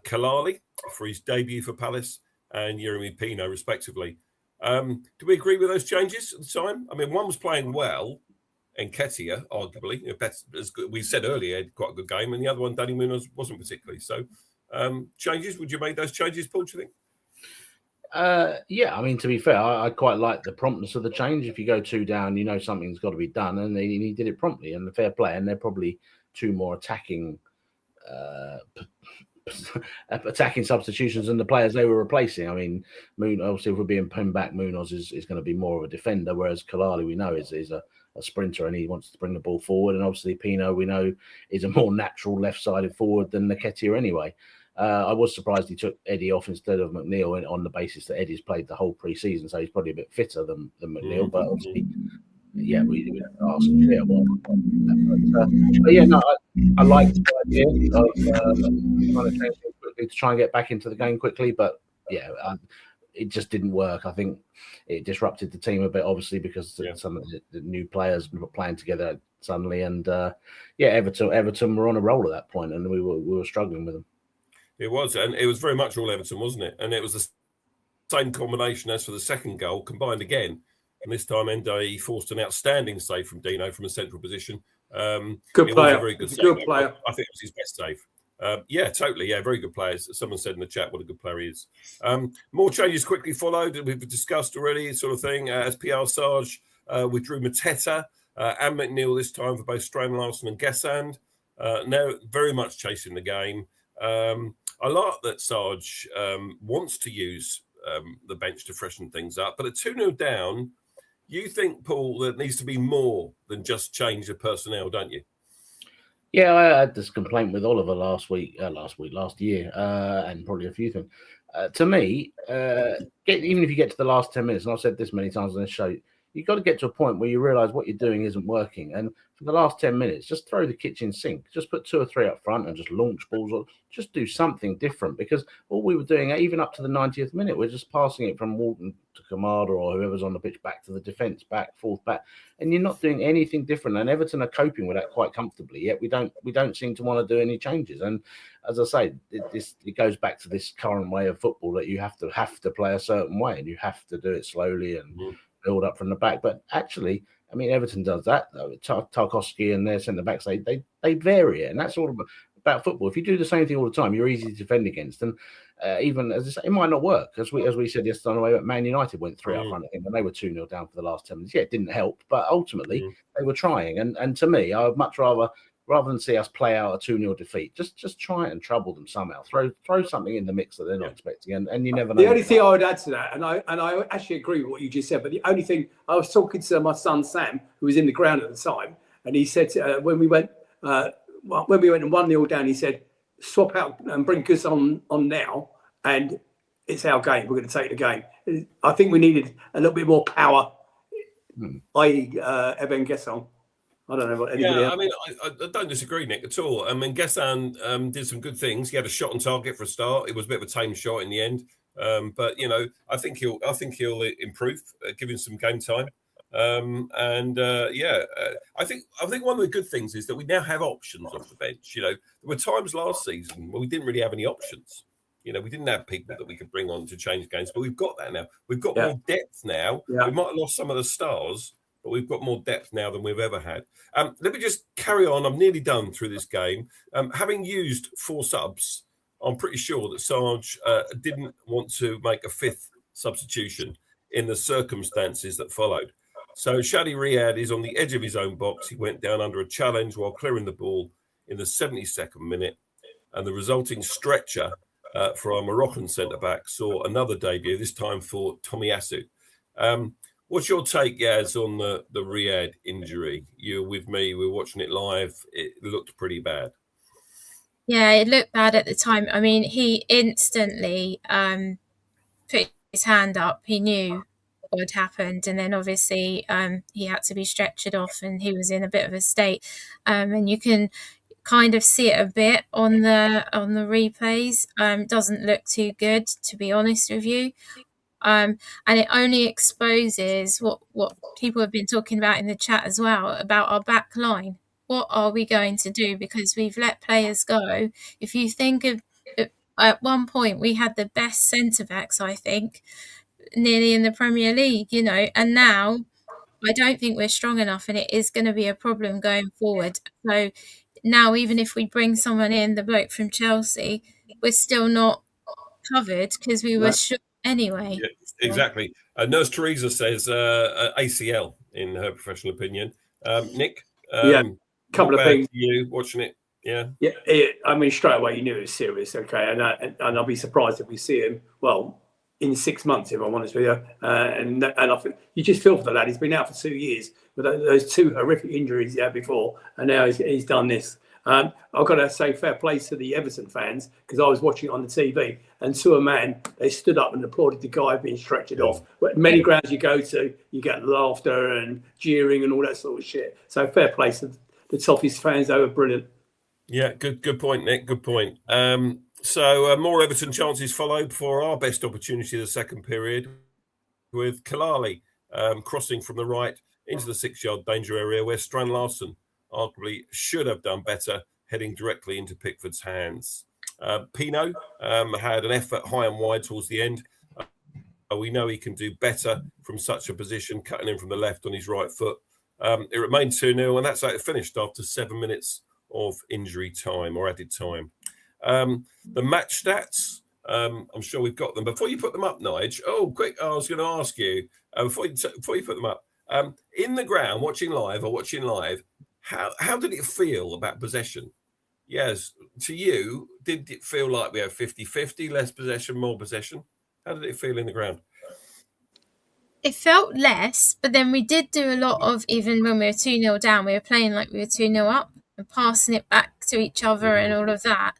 Kalali for his debut for Palace and Yeremy Pino, respectively. Do we agree with those changes at the time? I mean, one was playing well, Nketiah, arguably. As we said earlier, had quite a good game, and the other one, Danny Munoz, wasn't particularly. So, changes, would you make those changes, Paul, do you think? Yeah, I mean, to be fair, I quite like the promptness of the change. If you go 2 down, something's got to be done, and he did it promptly, and the fair play, and they're probably 2 more attacking substitutions than the players they were replacing. I mean, obviously, if we're being pinned back, Munoz is going to be more of a defender, whereas Kalali, we know, is a sprinter and he wants to bring the ball forward. And obviously, Pino, we know, is a more natural left-sided forward than Nketiah anyway. I was surprised he took Eddie off instead of McNeil on the basis that Eddie's played the whole pre-season, so he's probably a bit fitter than McNeil. But obviously, we have to ask him clear I like the idea of trying to change things quickly to try and get back into the game quickly. But it just didn't work. I think it disrupted the team a bit, obviously, because some of the new players were playing together suddenly. And Everton were on a roll at that point, and we were struggling with them. It was, and it was very much all Everton, wasn't it? And it was the same combination as for the second goal, combined again. And this time, Ndiaye forced an outstanding save from Dino from a central position. Good player. Was a very good save. Good player. I think it was his best save. Yeah, totally. Yeah, very good players. Someone said in the chat what a good player he is. More changes quickly followed. We've discussed already, sort of thing. As PR Sarge withdrew Mateta and McNeil this time for both Strand-Larsen and Gessand. Now very much chasing the game. I like that Sarge wants to use the bench to freshen things up, but at 2-0 down, you think, Paul, there needs to be more than just change of personnel, don't you? Yeah, I had this complaint with Oliver last year, and probably a few things. To me, even if you get to the last 10 minutes, and I've said this many times on this show, you've got to get to a point where you realise what you're doing isn't working. And for the last 10 minutes, just throw the kitchen sink. Just put 2 or 3 up front and just launch balls. Or just do something different, because all we were doing, even up to the 90th minute, we're just passing it from Walton to Kamada or whoever's on the pitch back to the defence, forth back. And you're not doing anything different. And Everton are coping with that quite comfortably. Yet we don't seem to want to do any changes. And as I say, it goes back to this current way of football that you have to play a certain way, and you have to do it slowly and build up from the back. But actually, I mean, Everton does that. Tarkowski and their centre backs, they vary it, and that's all about football. If you do the same thing all the time, you're easy to defend against. And even as I say, it might not work. As we said yesterday on the way, Man United went 3 up front, I think, when they were 2-0 down for the last 10 minutes. Yeah, it didn't help, but ultimately they were trying. And to me, I would much rather than see us play out a 2-0 defeat, just try and trouble them somehow. Throw something in the mix that they're not expecting, and you never know. The only thing I would add to that, and I actually agree with what you just said, but the only thing, I was talking to my son Sam, who was in the ground at the time, and he said when we went and 1-0 down, he said, swap out and bring Gus on now, and it's our game. We're going to take the game. I think we needed a little bit more power, i.e. Eben Gesson. I don't know what anybody else. I mean, I don't disagree, Nick, at all. I mean, Gessan did some good things. He had a shot on target for a start. It was a bit of a tame shot in the end, but I think he'll improve, give him some game time. I think one of the good things is that we now have options off the bench. There were times last season where we didn't really have any options. We didn't have people that we could bring on to change games, but we've got that now. We've got more depth now. Yeah. We might have lost some of the stars, but we've got more depth now than we've ever had. Let me just carry on. I'm nearly done through this game. Having used 4 subs, I'm pretty sure that Sarge didn't want to make a 5th substitution in the circumstances that followed. So Shadi Riyad is on the edge of his own box. He went down under a challenge while clearing the ball in the 72nd minute, and the resulting stretcher for our Moroccan centre-back saw another debut, this time for Tomiyasu. What's your take, Yaz, on the Riyad injury? You're with me. We're watching it live. It looked pretty bad. Yeah, it looked bad at the time. I mean, he instantly put his hand up. He knew what had happened, and then obviously he had to be stretchered off, and he was in a bit of a state. And you can kind of see it a bit on the replays. Doesn't look too good, to be honest with you. And it only exposes what people have been talking about in the chat as well, about our back line. What are we going to do? Because we've let players go. If you think of, at one point, we had the best centre-backs, I think, nearly in the Premier League, and now I don't think we're strong enough, and it is going to be a problem going forward. So now, even if we bring someone in, the bloke from Chelsea, we're still not covered because we were short anyway. Yeah, exactly. Nurse Teresa says ACL in her professional opinion. Nick, couple of things. You watching it? Yeah. I mean, straight away you knew it was serious. Okay, and I'll be surprised if we see him. Well, in 6 months, if I'm honest with you. And I think you just feel for the lad. He's been out for 2 years with those 2 horrific injuries he had before, and now he's done this. I've got to say fair play to the Everton fans, because I was watching it on the TV, and to a man, they stood up and applauded the guy being stretchered off. But many grounds you go to, you get laughter and jeering and all that sort of shit. So fair play to the Toffees fans. They were brilliant. Yeah, good point, Nick. Good point. So more Everton chances followed for our best opportunity of the second period, with Kalali crossing from the right into the 6-yard danger area, where Strand-Larsen arguably should have done better, heading directly into Pickford's hands. Pino had an effort high and wide towards the end. We know he can do better from such a position, cutting in from the left on his right foot. It remained 2-0, and that's how it finished after 7 minutes of injury time or added time. The match stats, I'm sure we've got them. Before you put them up, Nige, quick, I was going to ask you, before you put them up, in the ground, watching live, how did it feel about possession? Yes, to you, did it feel like we have 50-50, less possession, more possession? How did it feel in the ground? It felt less, but then we did do a lot of, even when we were 2-0 down, we were playing like we were 2-0 up and passing it back to each other and all of that.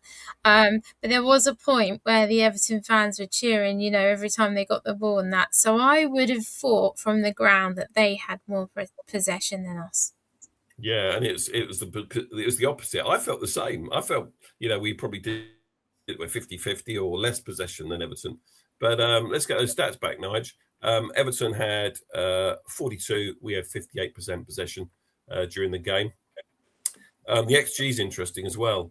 But there was a point where the Everton fans were cheering, every time they got the ball and that. So I would have thought from the ground that they had more possession than us. Yeah, and it was the opposite. I felt the same. I felt, we probably did it with 50-50 or less possession than Everton. But let's get those stats back, Nige. Everton had 42. We had 58% possession during the game. The XG is interesting as well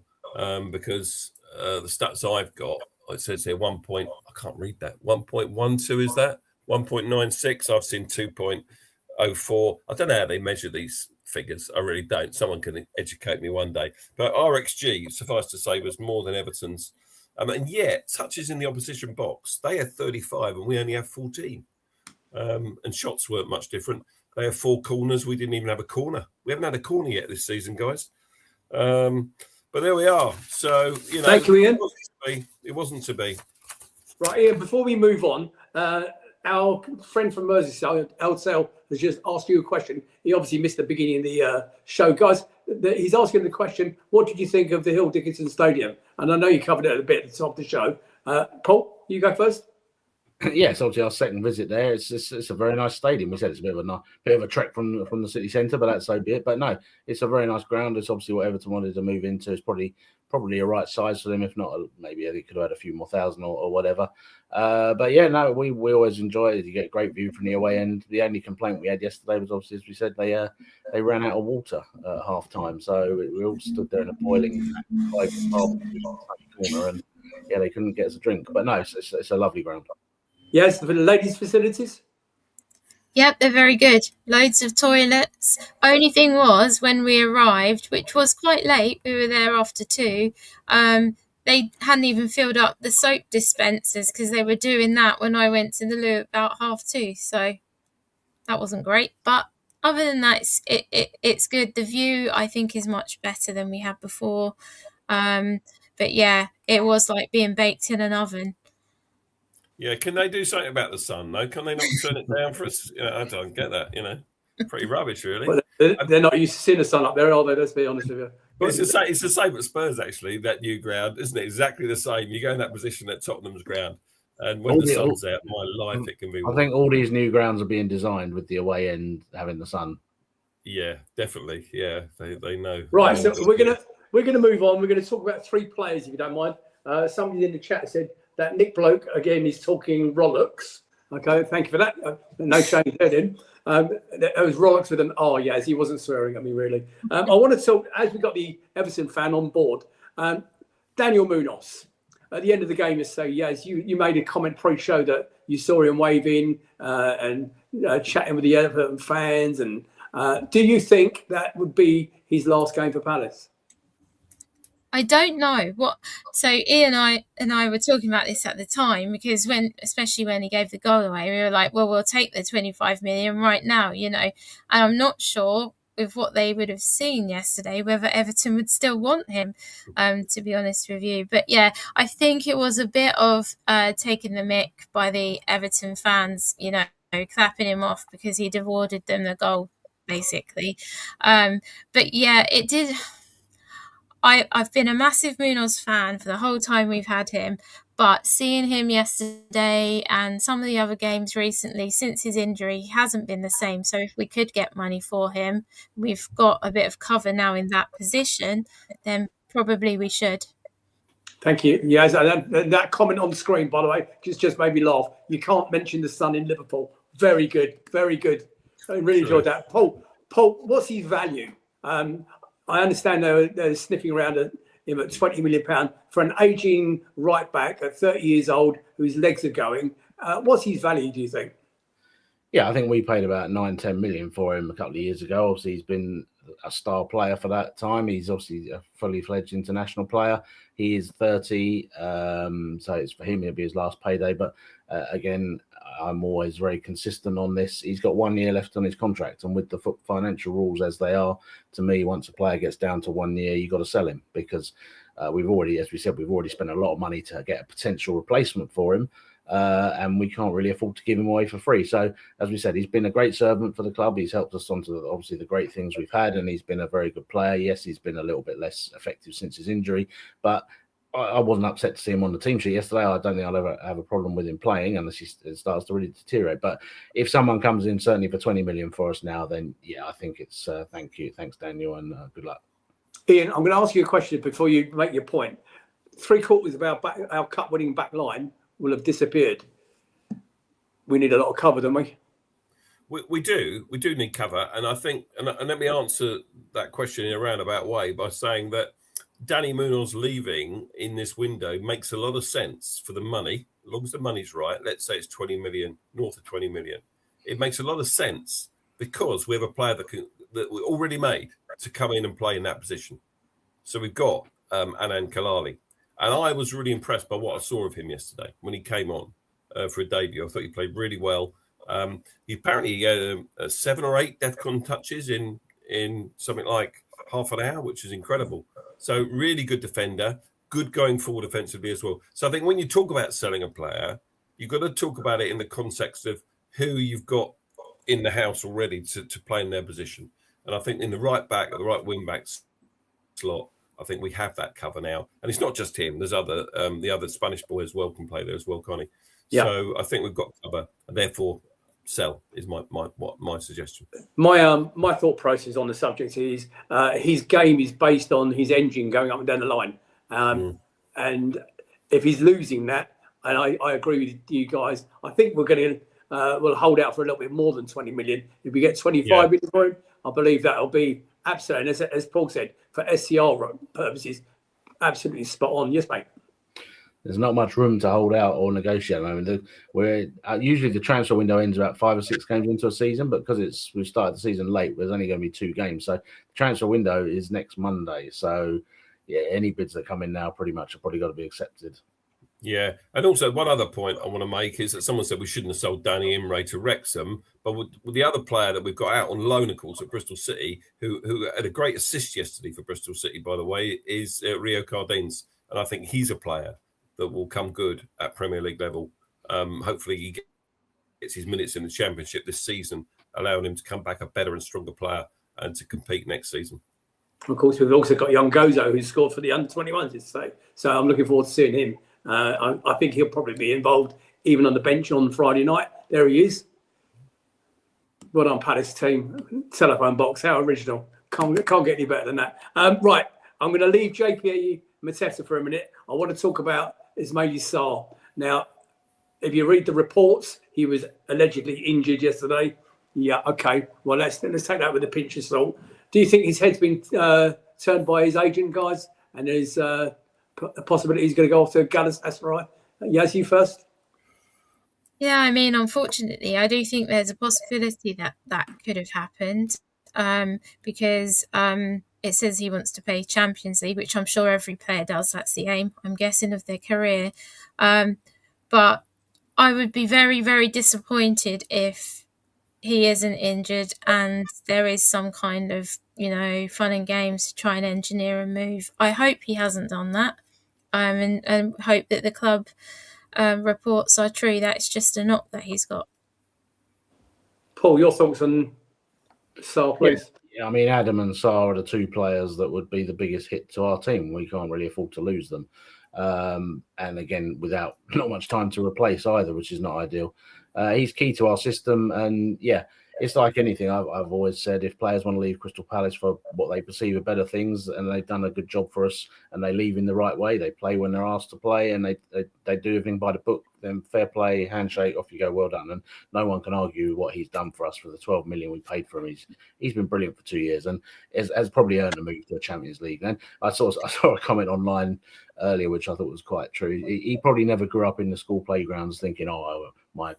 because the stats I've got, it says here 1 point. I can't read that. 1.12 is that? 1.96. I've seen 2.04. I don't know how they measure these figures. I really don't. Someone can educate me one day. But our XG, suffice to say, was more than Everton's. And yet, touches in the opposition box, they had 35 and we only have 14. And shots weren't much different. They have 4 corners. We didn't even have a corner. We haven't had a corner yet this season, guys. But there we are. So, thank you, Ian. It wasn't to be. Right, Ian, before we move on, our friend from Merseyside, Elsel, has just asked you a question. He obviously missed the beginning of the show. Guys, he's asking the question, what did you think of the Hill Dickinson Stadium? And I know you covered it a bit at the top of the show. Paul, you go first. Yes, obviously our second visit there. It's a very nice stadium. We said it's a bit of a trek from the city centre, but that's so be it. But no, it's a very nice ground. It's obviously what Everton wanted to move into. It's probably a right size for them. If not, maybe they could have had a few more thousand or whatever. But yeah, no, we always enjoy it. You get a great view from the away end. The only complaint we had yesterday was obviously, as we said, they ran out of water at half time, so we all stood there in a boiling corner, and yeah, they couldn't get us a drink. But no, it's a lovely ground. Yes, for the ladies' facilities. Yep, they're very good. Loads of toilets. Only thing was, when we arrived, which was quite late, we were there after 2, they hadn't even filled up the soap dispensers because they were doing that when I went to the loo about 1:30. So that wasn't great. But other than that, it's good. The view, I think, is much better than we had before. But yeah, it was like being baked in an oven. Yeah, can they do something about the sun, though? Can they not turn it down for us? I don't get that, Pretty rubbish, really. Well, they're not used to seeing the sun up there, are they? Let's be honest with you. It's the same at Spurs, actually, that new ground, isn't it? Exactly the same. You go in that position at Tottenham's ground, and when the sun's out, my life, it can be warm. I think all these new grounds are being designed with the away end having the sun. Yeah, definitely. Yeah, they know. Right, so we're gonna move on. We're going to talk about 3 players, if you don't mind. Somebody in the chat said that Nick Bloke, again, is talking Rolex. Okay, thank you for that. No shame there, then. It was Rolex with an R, yes. He wasn't swearing at me, really. I want to talk, as we got the Everton fan on board, Daniel Munoz. At the end of the game, yes, you made a comment pre-show that you saw him waving and chatting with the Everton fans. And do you think that would be his last game for Palace? I don't know what. So Ian and I were talking about this at the time because especially when he gave the goal away, we were like, well, we'll take the 25 million right now, And I'm not sure with what they would have seen yesterday whether Everton would still want him, to be honest with you. But yeah, I think it was a bit of taking the mick by the Everton fans, clapping him off because he'd awarded them the goal, basically. But yeah, it did. I've been a massive Munoz fan for the whole time we've had him, but seeing him yesterday and some of the other games recently since his injury, he hasn't been the same. So if we could get money for him, we've got a bit of cover now in that position, then probably we should. Thank you. Yes, and that comment on the screen, by the way, just made me laugh. You can't mention the sun in Liverpool. Very good, very good. I really enjoyed that. Paul, what's his value? I understand they're sniffing around at him at £20 million for an ageing right back at 30 years old whose legs are going. What's his value, do you think? Yeah, I think we paid about 9-10 million for him a couple of years ago. Obviously, he's been a star player for that time. He's obviously a fully fledged international player. He is 30, so it's for him, it'll be his last payday. But again, I'm always very consistent on this. He's got 1 year left on his contract, and with the financial rules as they are, to me, once a player gets down to 1 year, you've got to sell him, because we've already, as we said, we've already spent a lot of money to get a potential replacement for him. And we can't really afford to give him away for free. So, as we said, he's been a great servant for the club. He's helped us onto obviously the great things we've had, and he's been a very good player. Yes, he's been a little bit less effective since his injury, but I wasn't upset to see him on the team sheet yesterday. I don't think I'll ever have a problem with him playing unless he starts to really deteriorate. But if someone comes in certainly for 20 million for us now, then yeah, I think it's thank you. Thanks, Daniel, and good luck. Ian, I'm going to ask you a question before you make your point. 3/4 of our cup-winning back line will have disappeared. We need a lot of cover, don't we? We do need cover, and I think, and let me answer that question in a roundabout way by saying that Danny Munoz leaving in this window makes a lot of sense for the money, as long as the money's right. Let's say it's 20 million, north of 20 million. It makes a lot of sense because we have a player that we already made to come in and play in that position. So we've got Anand Kalali, and I was really impressed by what I saw of him yesterday when he came on for a debut. I thought he played really well. He apparently had 7 or 8 DEFCON touches in something like half an hour, which is incredible. So really good defender, good going forward offensively as well. So I think when you talk about selling a player, you've got to talk about it in the context of who you've got in the house already to play in their position. And I think in the right back, or the right wing back slot, I think we have that cover now. And it's not just him. There's the other Spanish boy as well can play there as well, Connie. Yeah. So I think we've got cover, and therefore sell is my suggestion. My thought process on the subject is his game is based on his engine going up and down the line, and if he's losing that, and I agree with you guys, I think we're going to we'll hold out for a little bit more than 20 million. If we get 25 million for him, I believe that'll be absolutely, and as Paul said, for SCR purposes, absolutely spot on. Yes, mate. There's not much room to hold out or negotiate. I mean, we're usually the transfer window ends about 5 or 6 games into a season, but because we've started the season late, there's only going to be 2 games. So the transfer window is next Monday. So yeah, any bids that come in now pretty much have probably got to be accepted. Yeah, and also one other point I want to make is that someone said we shouldn't have sold Danny Imre to Wrexham, but with the other player that we've got out on loan, of course, at Bristol City, who had a great assist yesterday for Bristol City, by the way, is Rio Cardines, and I think he's a player that will come good at Premier League level. Hopefully he gets his minutes in the Championship this season, allowing him to come back a better and stronger player and to compete next season. Of course, we've also got young Gozo, who scored for the under-21s today. So I'm looking forward to seeing him. I think he'll probably be involved even on the bench on Friday night. There he is. Well done, Palace team. Telephone box, how original. Can't get any better than that. Right, I'm going to leave JP Mateta for a minute. I want to talk about Ismail Sarr. Now, if you read the reports, he was allegedly injured yesterday. Yeah, okay. Well, let's take that with a pinch of salt. Do you think his head's been turned by his agent, guys? And there's a possibility he's going to go off to Galatasaray? Yes, you first. Yeah, I mean, unfortunately, I do think there's a possibility that could have happened because it says he wants to play Champions League, which I'm sure every player does. That's the aim, I'm guessing, of their career. But I would be very, very disappointed if he isn't injured and there is some kind of, fun and games to try and engineer a move. I hope he hasn't done that and hope that the club reports are true. That's just a knock that he's got. Paul, your thoughts on Sarr, please? Yeah, I mean, Adam and Sarr are the 2 players that would be the biggest hit to our team. We can't really afford to lose them. And again, without not much time to replace either, which is not ideal. He's key to our system. And yeah, it's like anything. I've always said, if players want to leave Crystal Palace for what they perceive are better things, and they've done a good job for us, and they leave in the right way, they play when they're asked to play, and they do everything by the book, then fair play, handshake, off you go, well done. And no one can argue what he's done for us for the 12 million we paid for him. He's been brilliant for 2 years, and has probably earned a move to the Champions League. And I saw a comment online earlier, which I thought was quite true. He probably never grew up in the school playgrounds thinking, my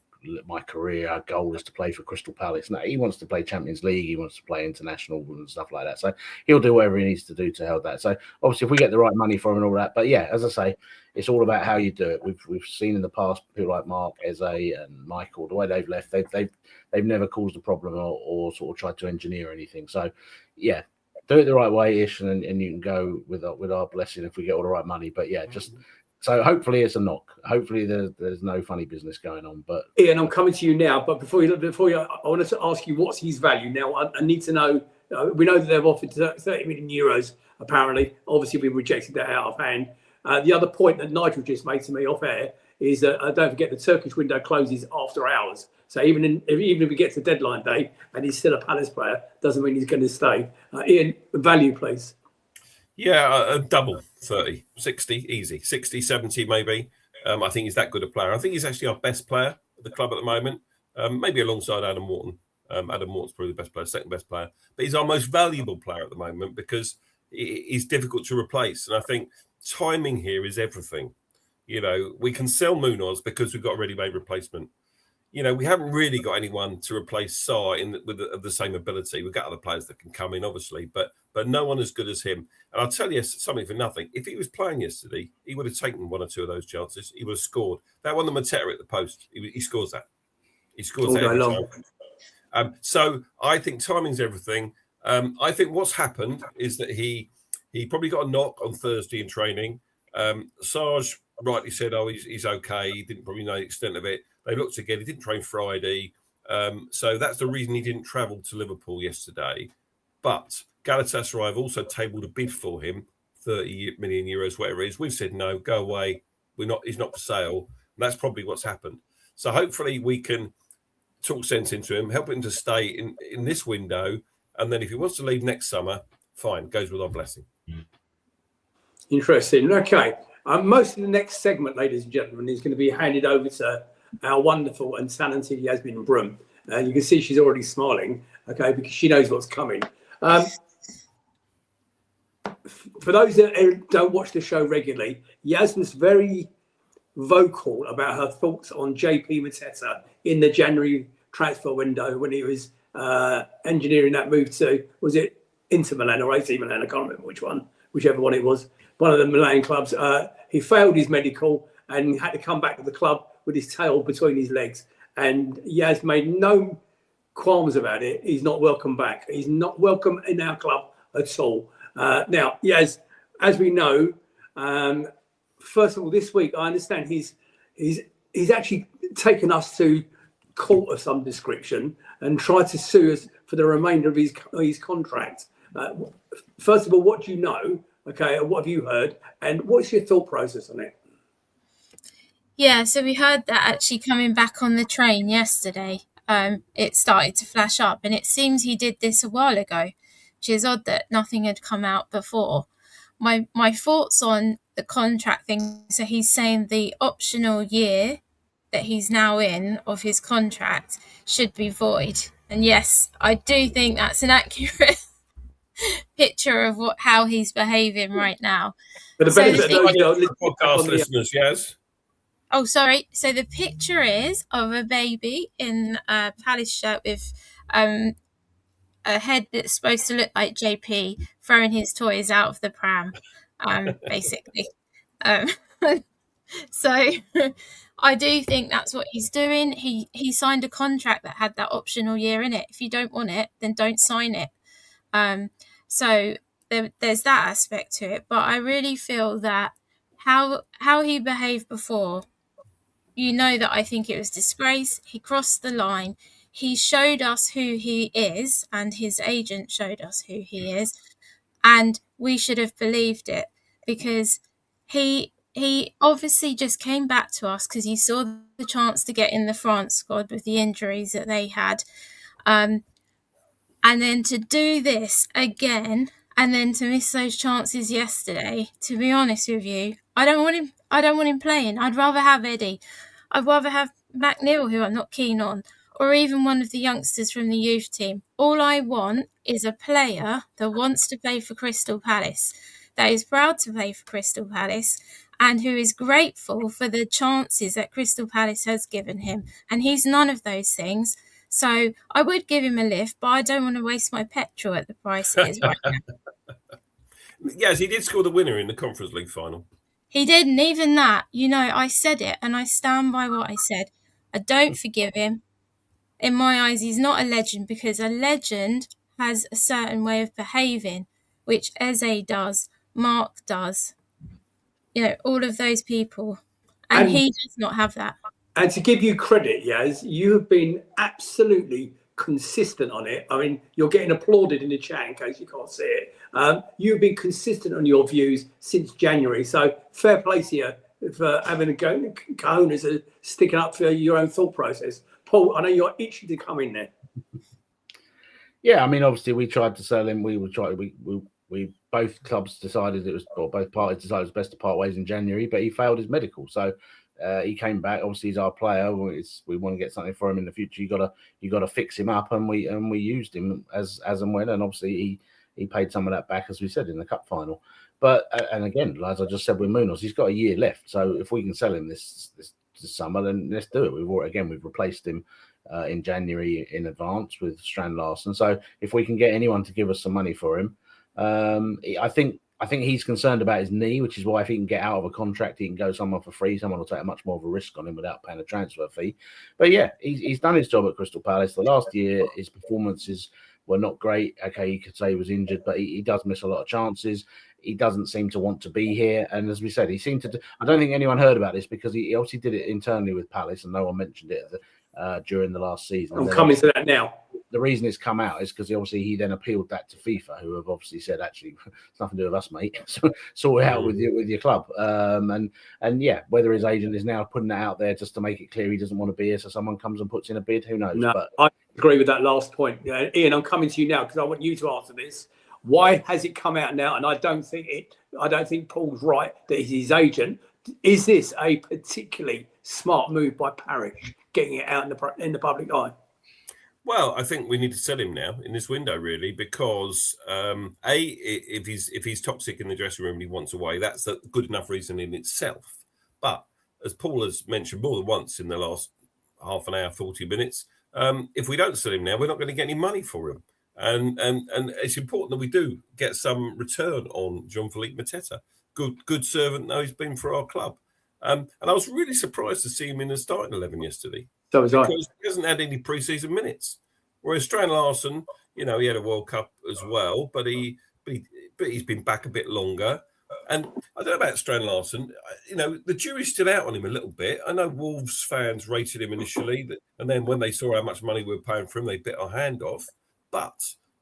career goal is to play for Crystal Palace. No, he wants to play Champions League. He wants to play international and stuff like that. So he'll do whatever he needs to do to help that. So obviously, if we get the right money for him and all that, but yeah, as I say, it's all about how you do it. We've seen in the past people like Mark, Eze, and Michael, the way they've left, they've never caused a problem or sort of tried to engineer anything. So yeah, do it the right way, Ish, and you can go with our blessing if we get all the right money. But yeah, just. So hopefully it's a knock. Hopefully there's no funny business going on. But Ian, I'm coming to you now. But before you, I wanted to ask you what's his value now. I need to know. We know that they've offered 30 million euros. Apparently, obviously we rejected that out of hand. The other point that Nigel just made to me off air is that don't forget the Turkish window closes after hours. So even if we get to deadline day and he's still a Palace player, doesn't mean he's going to stay. Ian, value, please. Yeah, a double 30, 60, easy. 60, 70 maybe. I think he's that good a player. I think he's actually our best player at the club at the moment, maybe alongside Adam Wharton. Adam Wharton's probably the best player, second best player. But he's our most valuable player at the moment because he's difficult to replace. And I think timing here is everything. You know, we can sell Munoz because we've got a ready-made replacement. You know, we haven't really got anyone to replace Sarr of the same ability. We've got other players that can come in, obviously, but no one as good as him. And I'll tell you something for nothing. If he was playing yesterday, he would have taken one or two of those chances. He would have scored. That one, the Matera at the post, he scores that. He scores that every time. So I think timing's everything. I think what's happened is that he probably got a knock on Thursday in training. Sarge rightly said, "Oh, he's okay." He didn't probably know the extent of it. They looked again. He didn't train Friday, so that's the reason he didn't travel to Liverpool yesterday. But Galatasaray have also tabled a bid for him, 30 million euros, whatever it is. We've said no, go away. He's not for sale. And that's probably what's happened. So hopefully we can talk sense into him, help him to stay in this window, and then if he wants to leave next summer, fine, goes with our blessing. Interesting. Okay. Most of the next segment, ladies and gentlemen, is going to be handed over to our wonderful and talented Yasmin Brum. You can see she's already smiling, okay, because she knows what's coming. For those that don't watch the show regularly, Yasmin's very vocal about her thoughts on JP Mateta in the January transfer window when he was engineering that move to, was it Inter Milan or AC Milan? I can't remember whichever one it was. One of the Milan clubs. He failed his medical and had to come back to the club with his tail between his legs. And Yaz made no qualms about it. He's not welcome back. He's not welcome in our club at all. Now, Yaz, as we know, first of all, this week, I understand he's actually taken us to court of some description and tried to sue us for the remainder of his contract. First of all, what do you know? Okay, what have you heard? And what's your thought process on it? Yeah, so we heard that actually coming back on the train yesterday, it started to flash up, and it seems he did this a while ago, which is odd that nothing had come out before. My thoughts on the contract thing, so he's saying the optional year that he's now in of his contract should be void. And yes, I do think that's an accurate picture of how he's behaving right now. For the benefit of those podcast listeners, yes. Oh, sorry. So the picture is of a baby in a Palace shirt with a head that's supposed to look like JP throwing his toys out of the pram, basically. So I do think that's what he's doing. He signed a contract that had that optional year in it. If you don't want it, then don't sign it. So there's that aspect to it. But I really feel that how he behaved before, you know, that I think it was disgrace. He crossed the line. He showed us who he is, and his agent showed us who he is, and we should have believed it, because he obviously just came back to us because he saw the chance to get in the France squad with the injuries that they had, and then to do this again, and then to miss those chances yesterday. To be honest with you, I don't want him playing. I'd rather have Eddie. I'd rather have McNeil, who I'm not keen on, or even one of the youngsters from the youth team. All I want is a player that wants to play for Crystal Palace, that is proud to play for Crystal Palace, and who is grateful for the chances that Crystal Palace has given him. And he's none of those things. So I would give him a lift, but I don't want to waste my petrol at the price it is right now. Yes, he did score the winner in the Conference League final. He did, and even that, I said it, and I stand by what I said. I don't forgive him. In my eyes, he's not a legend, because a legend has a certain way of behaving, which Eze does, Mark does, all of those people. And he does not have that. And to give you credit, Yaz, you have been absolutely consistent on it. I mean, you're getting applauded in the chat in case you can't see it. You've been consistent on your views since January. So fair play to you for having a go, cojones of sticking up for your own thought process. Paul, I know you're itching to come in there. Yeah, I mean, obviously we tried to sell him. We both clubs decided both parties decided it was best to part ways in January, but he failed his medical. So he came back. Obviously, he's our player. We want to get something for him in the future. You got to fix him up, and we used him as and when. And obviously, he paid some of that back, as we said in the cup final. But and again, as I just said with Munoz, he's got a year left. So if we can sell him this summer, then let's do it. We've replaced him in January in advance with Strand Larsen. So if we can get anyone to give us some money for him, I think he's concerned about his knee, which is why if he can get out of a contract, he can go somewhere for free. Someone will take a much more of a risk on him without paying a transfer fee. But yeah, he's done his job at Crystal Palace. The last year, his performances were not great. Okay, you could say he was injured, but he does miss a lot of chances. He doesn't seem to want to be here. And as we said, he seemed to. I don't think anyone heard about this because he obviously did it internally with Palace, and no one mentioned it during the last season. I'm coming to that now. The reason it's come out is because he then appealed that to FIFA, who have obviously said, actually, it's nothing to do with us, mate. So sort it out with your club. And yeah, whether his agent is now putting that out there just to make it clear he doesn't want to be here, so someone comes and puts in a bid, who knows? No, but I agree with that last point. Ian, I'm coming to you now because I want you to answer this. Why has it come out now? And I don't think Paul's right that he's his agent. Is this a particularly smart move by Parish, getting it out in the public eye? Well, I think we need to sell him now in this window, really, because if he's toxic in the dressing room and he wants away, that's a good enough reason in itself. But as Paul has mentioned more than once in the last half an hour, 40 minutes, if we don't sell him now, we're not going to get any money for him. And it's important that we do get some return on Jean-Philippe Mateta. Good servant, though he's been for our club. And I was really surprised to see him in the starting 11 yesterday. So was I. Because he hasn't had any pre-season minutes. Whereas Strand Larsen, he had a World Cup as well, but he's been back a bit longer. And I don't know about Strand Larsen. The jury's still out on him a little bit. I know Wolves fans rated him initially, and then when they saw how much money we were paying for him, they bit our hand off. But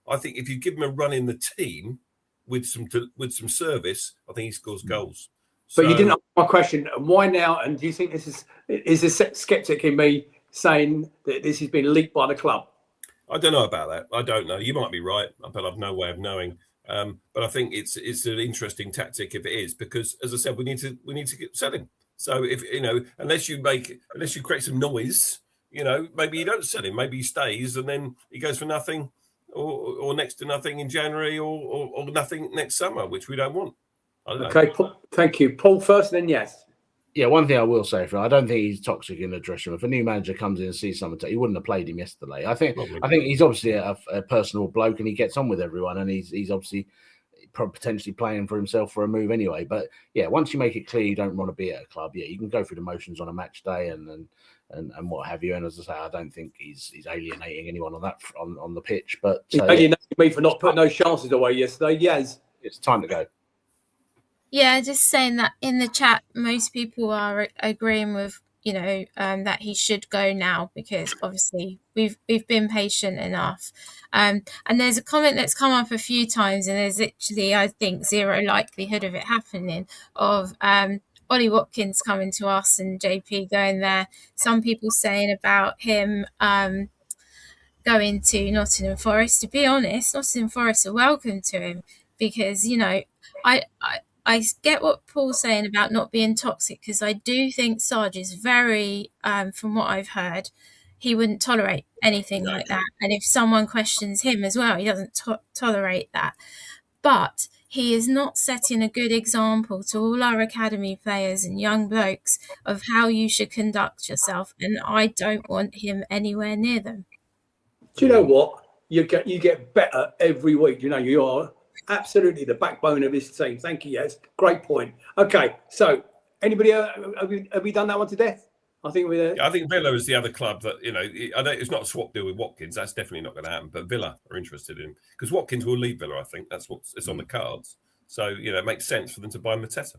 I think if you give him a run in the team with some service, I think he scores goals. But you didn't answer my question. Why now? And do you think this is a skeptic in me saying that this has been leaked by the club? I don't know about that. I don't know. You might be right, but I've no way of knowing. But I think it's an interesting tactic if it is, because as I said, we need to sell him. So if unless you create some noise, maybe you don't sell him. Maybe he stays and then he goes for nothing, or next to nothing in January, or nothing next summer, which we don't want. I don't know. Okay, thank you, Paul. First, then yes. Yeah, one thing I will say, I don't think he's toxic in the dressing room. If a new manager comes in and sees someone, he wouldn't have played him yesterday. I think he's obviously a personable bloke and he gets on with everyone, and he's obviously potentially playing for himself for a move anyway. But yeah, once you make it clear you don't want to be at a club, yeah, you can go through the motions on a match day and what have you. And as I say, I don't think he's alienating anyone on the pitch. But he's alienating me for not putting those chances away yesterday. Yes, it's time to go. Yeah, just saying that in the chat, most people are agreeing with that he should go now, because obviously we've been patient enough. And there's a comment that's come up a few times, and there's literally, I think, zero likelihood of it happening, of Ollie Watkins coming to us and JP going there. Some people saying about him going to Nottingham Forest. To be honest, Nottingham Forest are welcome to him, because I get what Paul's saying about not being toxic, because I do think Sarge is very, from what I've heard, he wouldn't tolerate anything like that. And if someone questions him as well, he doesn't tolerate that. But he is not setting a good example to all our academy players and young blokes of how you should conduct yourself, and I don't want him anywhere near them. Do you know what? You get better every week. You know, you are absolutely the backbone of this team. Thank you. Yes, great point. Okay, so anybody have we done that one to death? I think Villa is the other club that, you know, it's not a swap deal with Watkins. That's definitely not going to happen. But Villa are interested in, because Watkins will leave Villa. I think that's what's on the cards. So, you know, it makes sense for them to buy Mateta.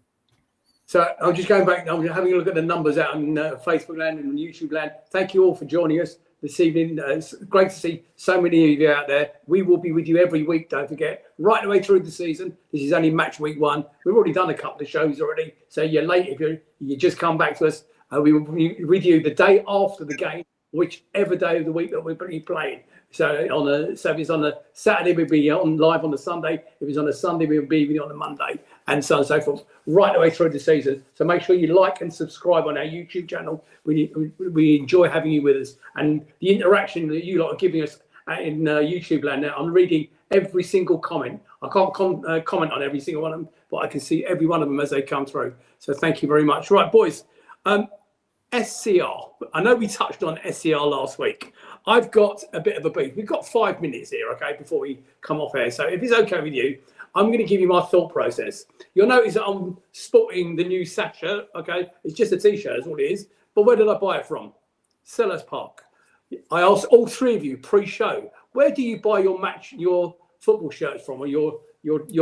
So I'm just going back. I'm having a look at the numbers out on Facebook land and YouTube land. Thank you all for joining us this evening. It's great to see so many of you out there. We will be with you every week, don't forget, right the way through the season. This is only match week 1. We've already done a couple of shows already, so you're late if you just come back to us. We will be with you the day after the game, whichever day of the week that we're playing. So if it's on a Saturday, we'll be on live on the Sunday. If it's on a Sunday, we'll be with you on the Monday, and so on and so forth, right the way through the season. So make sure you like and subscribe on our YouTube channel. We enjoy having you with us, and the interaction that you lot are giving us in YouTube land now. I'm reading every single comment. I can't comment on every single one of them, but I can see every one of them as they come through. So thank you very much. Right, boys. SCR. I know we touched on SCR last week. I've got a bit of a beef. We've got 5 minutes here, okay, before we come off air. So if it's okay with you, I'm going to give you my thought process. You'll notice that I'm sporting the new Sasha, okay? It's just a T-shirt, is what it is. But where did I buy it from? Sellers Park. I asked all 3 of you pre-show, where do you buy your football shirts from, or your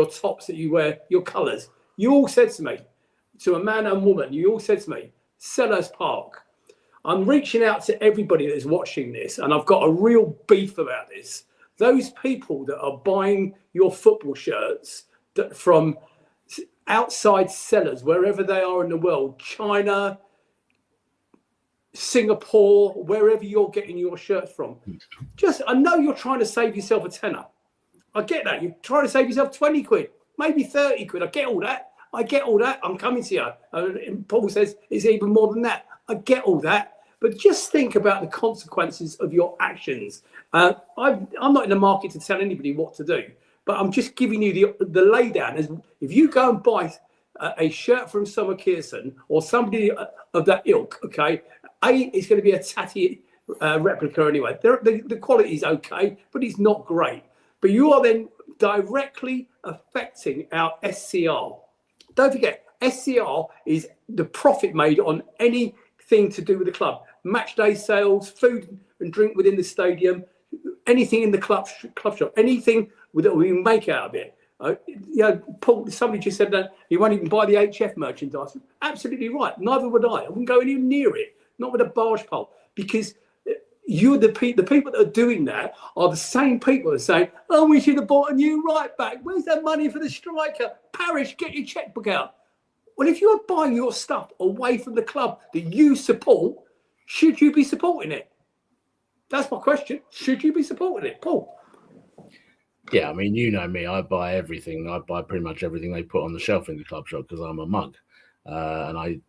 tops that you wear, your colours? You all said to me, to a man and woman, you all said to me, Sellers Park. I'm reaching out to everybody that's watching this, and I've got a real beef about this. Those people that are buying your football shirts from outside sellers, wherever they are in the world, China, Singapore, wherever you're getting your shirts from. I know you're trying to save yourself a tenner. I get that. You're trying to save yourself 20 quid, maybe 30 quid. I get all that. I'm coming to you. And Paul says it's even more than that. I get all that. But just think about the consequences of your actions. I'm not in the market to tell anybody what to do, but I'm just giving you the laydown. If you go and buy a shirt from Summer Kearson or somebody of that ilk, okay, it's going to be a tatty replica anyway. The quality is okay, but it's not great. But you are then directly affecting our SCR. Don't forget, SCR is the profit made on anything to do with the club. Match day sales, food and drink within the stadium, anything in the club shop, anything that we make out of it. Paul, somebody just said that he won't even buy the HF merchandise. Absolutely right. Neither would I. I wouldn't go anywhere near it, not with a barge pole, because the people that are doing that are the same people that are saying, oh, we should have bought a new right back. Where's that money for the striker? Parish, get your checkbook out. Well, if you're buying your stuff away from the club that you support, should you be supporting it? That's my question. Should you be supporting it, Paul? Yeah, I mean, you know me. I buy everything. I buy pretty much everything they put on the shelf in the club shop because I'm a mug. And I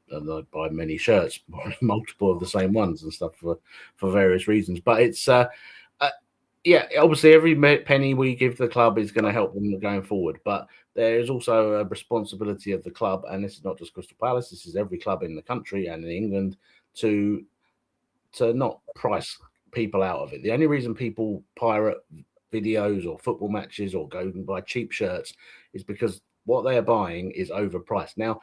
buy many shirts, multiple of the same ones and stuff for various reasons. But it's, obviously every penny we give the club is going to help them going forward. But there is also a responsibility of the club, and this is not just Crystal Palace, this is every club in the country and in England, to not price people out of it. The only reason people pirate videos or football matches or go and buy cheap shirts is because what they are buying is overpriced. Now,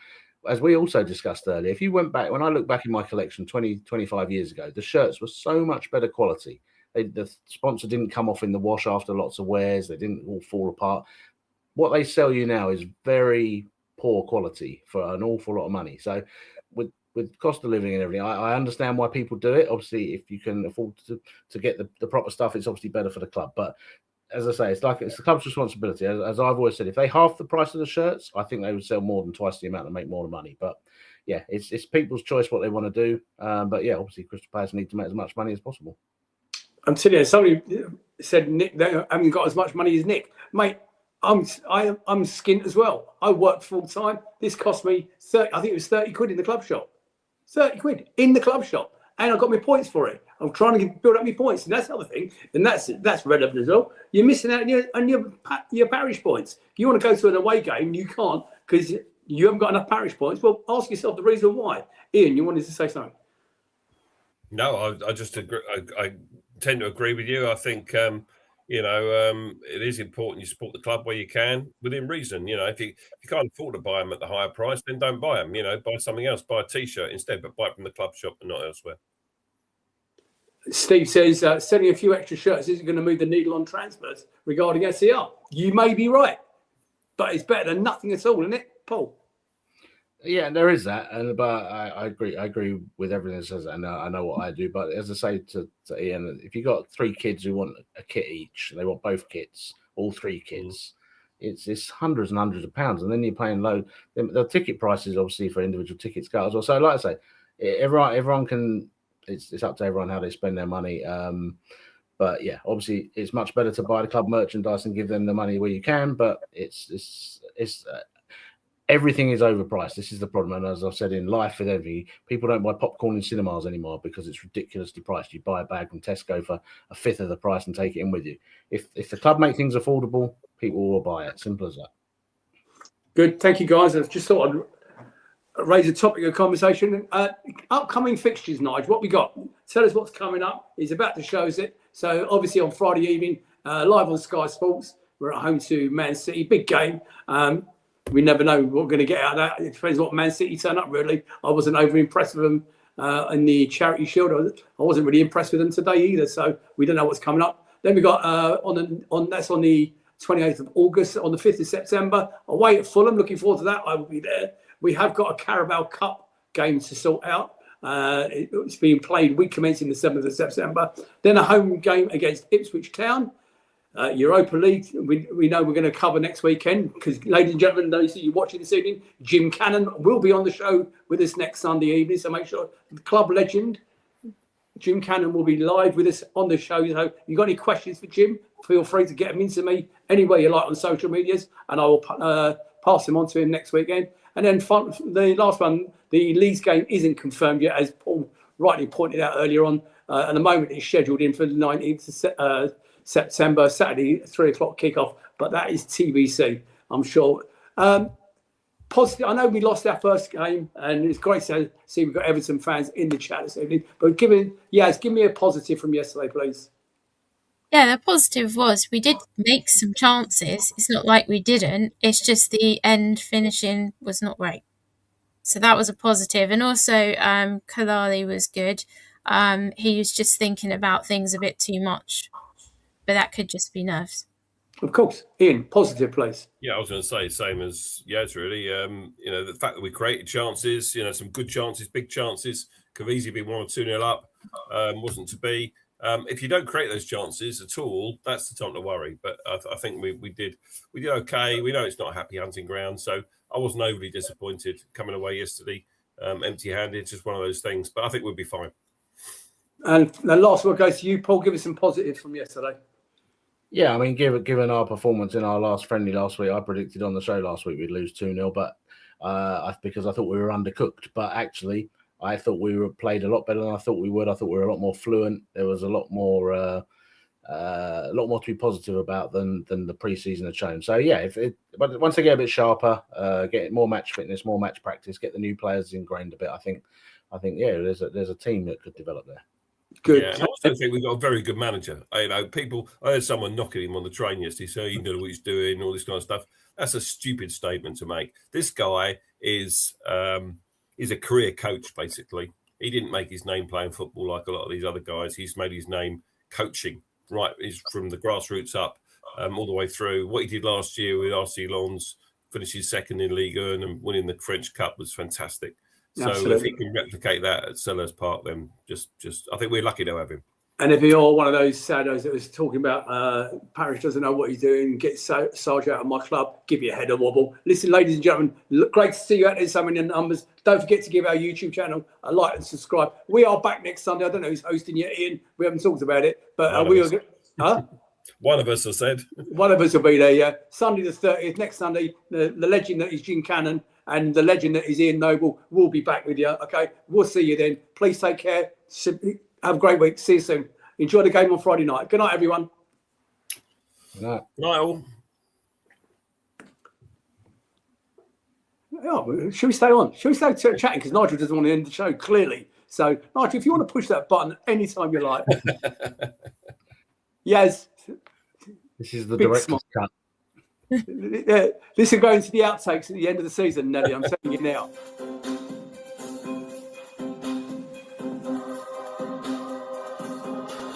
as we also discussed earlier, if you went back, when I look back in my collection 25 years ago, the shirts were so much better quality. The sponsor didn't come off in the wash after lots of wears. They didn't all fall apart. What they sell you now is very poor quality for an awful lot of money. So with cost of living and everything, I understand why people do it. Obviously, if you can afford to get the proper stuff, it's obviously better for the club. But as I say, it's the club's responsibility. As I've always said, if they half the price of the shirts, I think they would sell more than twice the amount and make more money. But yeah, it's people's choice what they want to do. But yeah, obviously, Crystal Palace need to make as much money as possible. I'm telling you, somebody said Nick, they haven't got as much money as Nick, mate. I'm skint as well. I work full time. This cost me 30. I think it was 30 quid in the club shop. 30 quid in the club shop. and I got my points for it. I'm trying to build up my points, and that's the other thing. And that's relevant as well. You're missing out on your parish points. You want to go to an away game, you can't because you haven't got enough parish points. Well, ask yourself the reason why. Ian, you wanted to say something? No, I just agree. I tend to agree with you. I think it is important you support the club where you can within reason. If you can't afford to buy them at the higher price, then don't buy them. Buy something else. Buy a T-shirt instead, but buy it from the club shop and not elsewhere. Steve says selling a few extra shirts isn't going to move the needle on transfers regarding SCR. You may be right, but it's better than nothing at all, isn't it, Paul? Yeah, there is that, but I agree. I agree with everything that says that, and I know what I do. But as I say to Ian, if you got 3 kids who want a kit each, they want both kits, all 3 kids, it's hundreds and hundreds of pounds, and then you're paying low. The ticket prices, obviously, for individual tickets go as well. So, like I say, everyone can. It's up to everyone how they spend their money. But yeah, obviously, it's much better to buy the club merchandise and give them the money where you can. But it's everything is overpriced. This is the problem. And as I've said in life with everything, people don't buy popcorn in cinemas anymore because it's ridiculously priced. You buy a bag from Tesco for a fifth of the price and take it in with you. If the club make things affordable, people will buy it. Simple as that. Good. Thank you, guys. I just thought I'd raise a topic of conversation. Upcoming fixtures, Nigel. What we got? Tell us what's coming up. He's about to show us it. So obviously on Friday evening, live on Sky Sports, we're at home to Man City. Big game. We never know what we're going to get out of that. It depends what Man City turn up, really. I wasn't over impressed with them in the Charity Shield. I wasn't really impressed with them today either. So we don't know what's coming up. Then we got that's on the 28th of August. On the 5th of September, away at Fulham. Looking forward to that. I will be there. We have got a Carabao Cup game to sort out. It's being played week commencing the 7th of September. Then a home game against Ipswich Town. Europa League, we know we're going to cover next weekend because, ladies and gentlemen, those of you watching this evening, Jim Cannon will be on the show with us next Sunday evening. So make sure the club legend, Jim Cannon, will be live with us on the show. So if you've got any questions for Jim, feel free to get them into me any way you like on social medias, and I will pass them on to him next weekend. And then the last one, the Leeds game isn't confirmed yet, as Paul rightly pointed out earlier on. At the moment, it's scheduled in for the 19th of September, Saturday, 3 o'clock kickoff, but that is TBC, I'm sure. Positive. I know we lost our first game, and it's great to see we've got Everton fans in the chat this evening. But give me a positive from yesterday, please. Yeah, the positive was we did make some chances. It's not like we didn't. It's just the end finishing was not great. So that was a positive. And also, Kalali was good. He was just thinking about things a bit too much. But that could just be nerves. Of course. Ian, positive, please. Yeah, I was going to say same as it's really. The fact that we created chances, some good chances, big chances, could have easily been 1 or 2-0 up. Wasn't to be. If you don't create those chances at all, that's the time to worry. But I think we did okay. We know it's not a happy hunting ground, so I wasn't overly disappointed coming away yesterday, empty-handed. Just one of those things. But I think we'll be fine. And the last word goes to you, Paul. Give us some positives from yesterday. Yeah, I mean, given our performance in our last friendly last week, I predicted on the show last week we'd lose 2-0, but because I thought we were undercooked. But actually, I thought we were played a lot better than I thought we would. I thought we were a lot more fluent. There was a lot more to be positive about than the preseason had shown. So yeah, but once they get a bit sharper, get more match fitness, more match practice, get the new players ingrained a bit, I think yeah, there's a team that could develop there. Good. Yeah, I also think we've got a very good manager. I heard someone knocking him on the train yesterday, saying he knows what he's doing, all this kind of stuff. That's a stupid statement to make. This guy is a career coach, basically. He didn't make his name playing football like a lot of these other guys. He's made his name coaching, right? He's from the grassroots up, all the way through. What he did last year with RC Lens, finishing second in Ligue 1 and winning the French Cup was fantastic. So Absolutely. If he can replicate that at Sellers Park, then just I think we're lucky to have him. And if you're one of those saddos that was talking about Parish doesn't know what he's doing, get Sarge out of my club, give you a head a wobble. Listen, ladies and gentlemen, great to see you out there, so many numbers. Don't forget to give our YouTube channel a like and subscribe. We are back next Sunday. I don't know who's hosting yet, Ian. We haven't talked about it, but we are. One of us has said. One of us will be there, yeah. Sunday the 30th, next Sunday, the legend that is Jim Cannon and the legend that is Ian Noble will be back with you. Okay, we'll see you then. Please take care. Have a great week. See you soon. Enjoy the game on Friday night. Good night, everyone. Good night. Night all. Oh, should we stay on? Should we stay chatting? Because Nigel doesn't want to end the show, clearly. So, Nigel, if you want to push that button anytime you like. Yes. This is the director's cut. This will go into the outtakes at the end of the season, Nelly. I'm telling you now.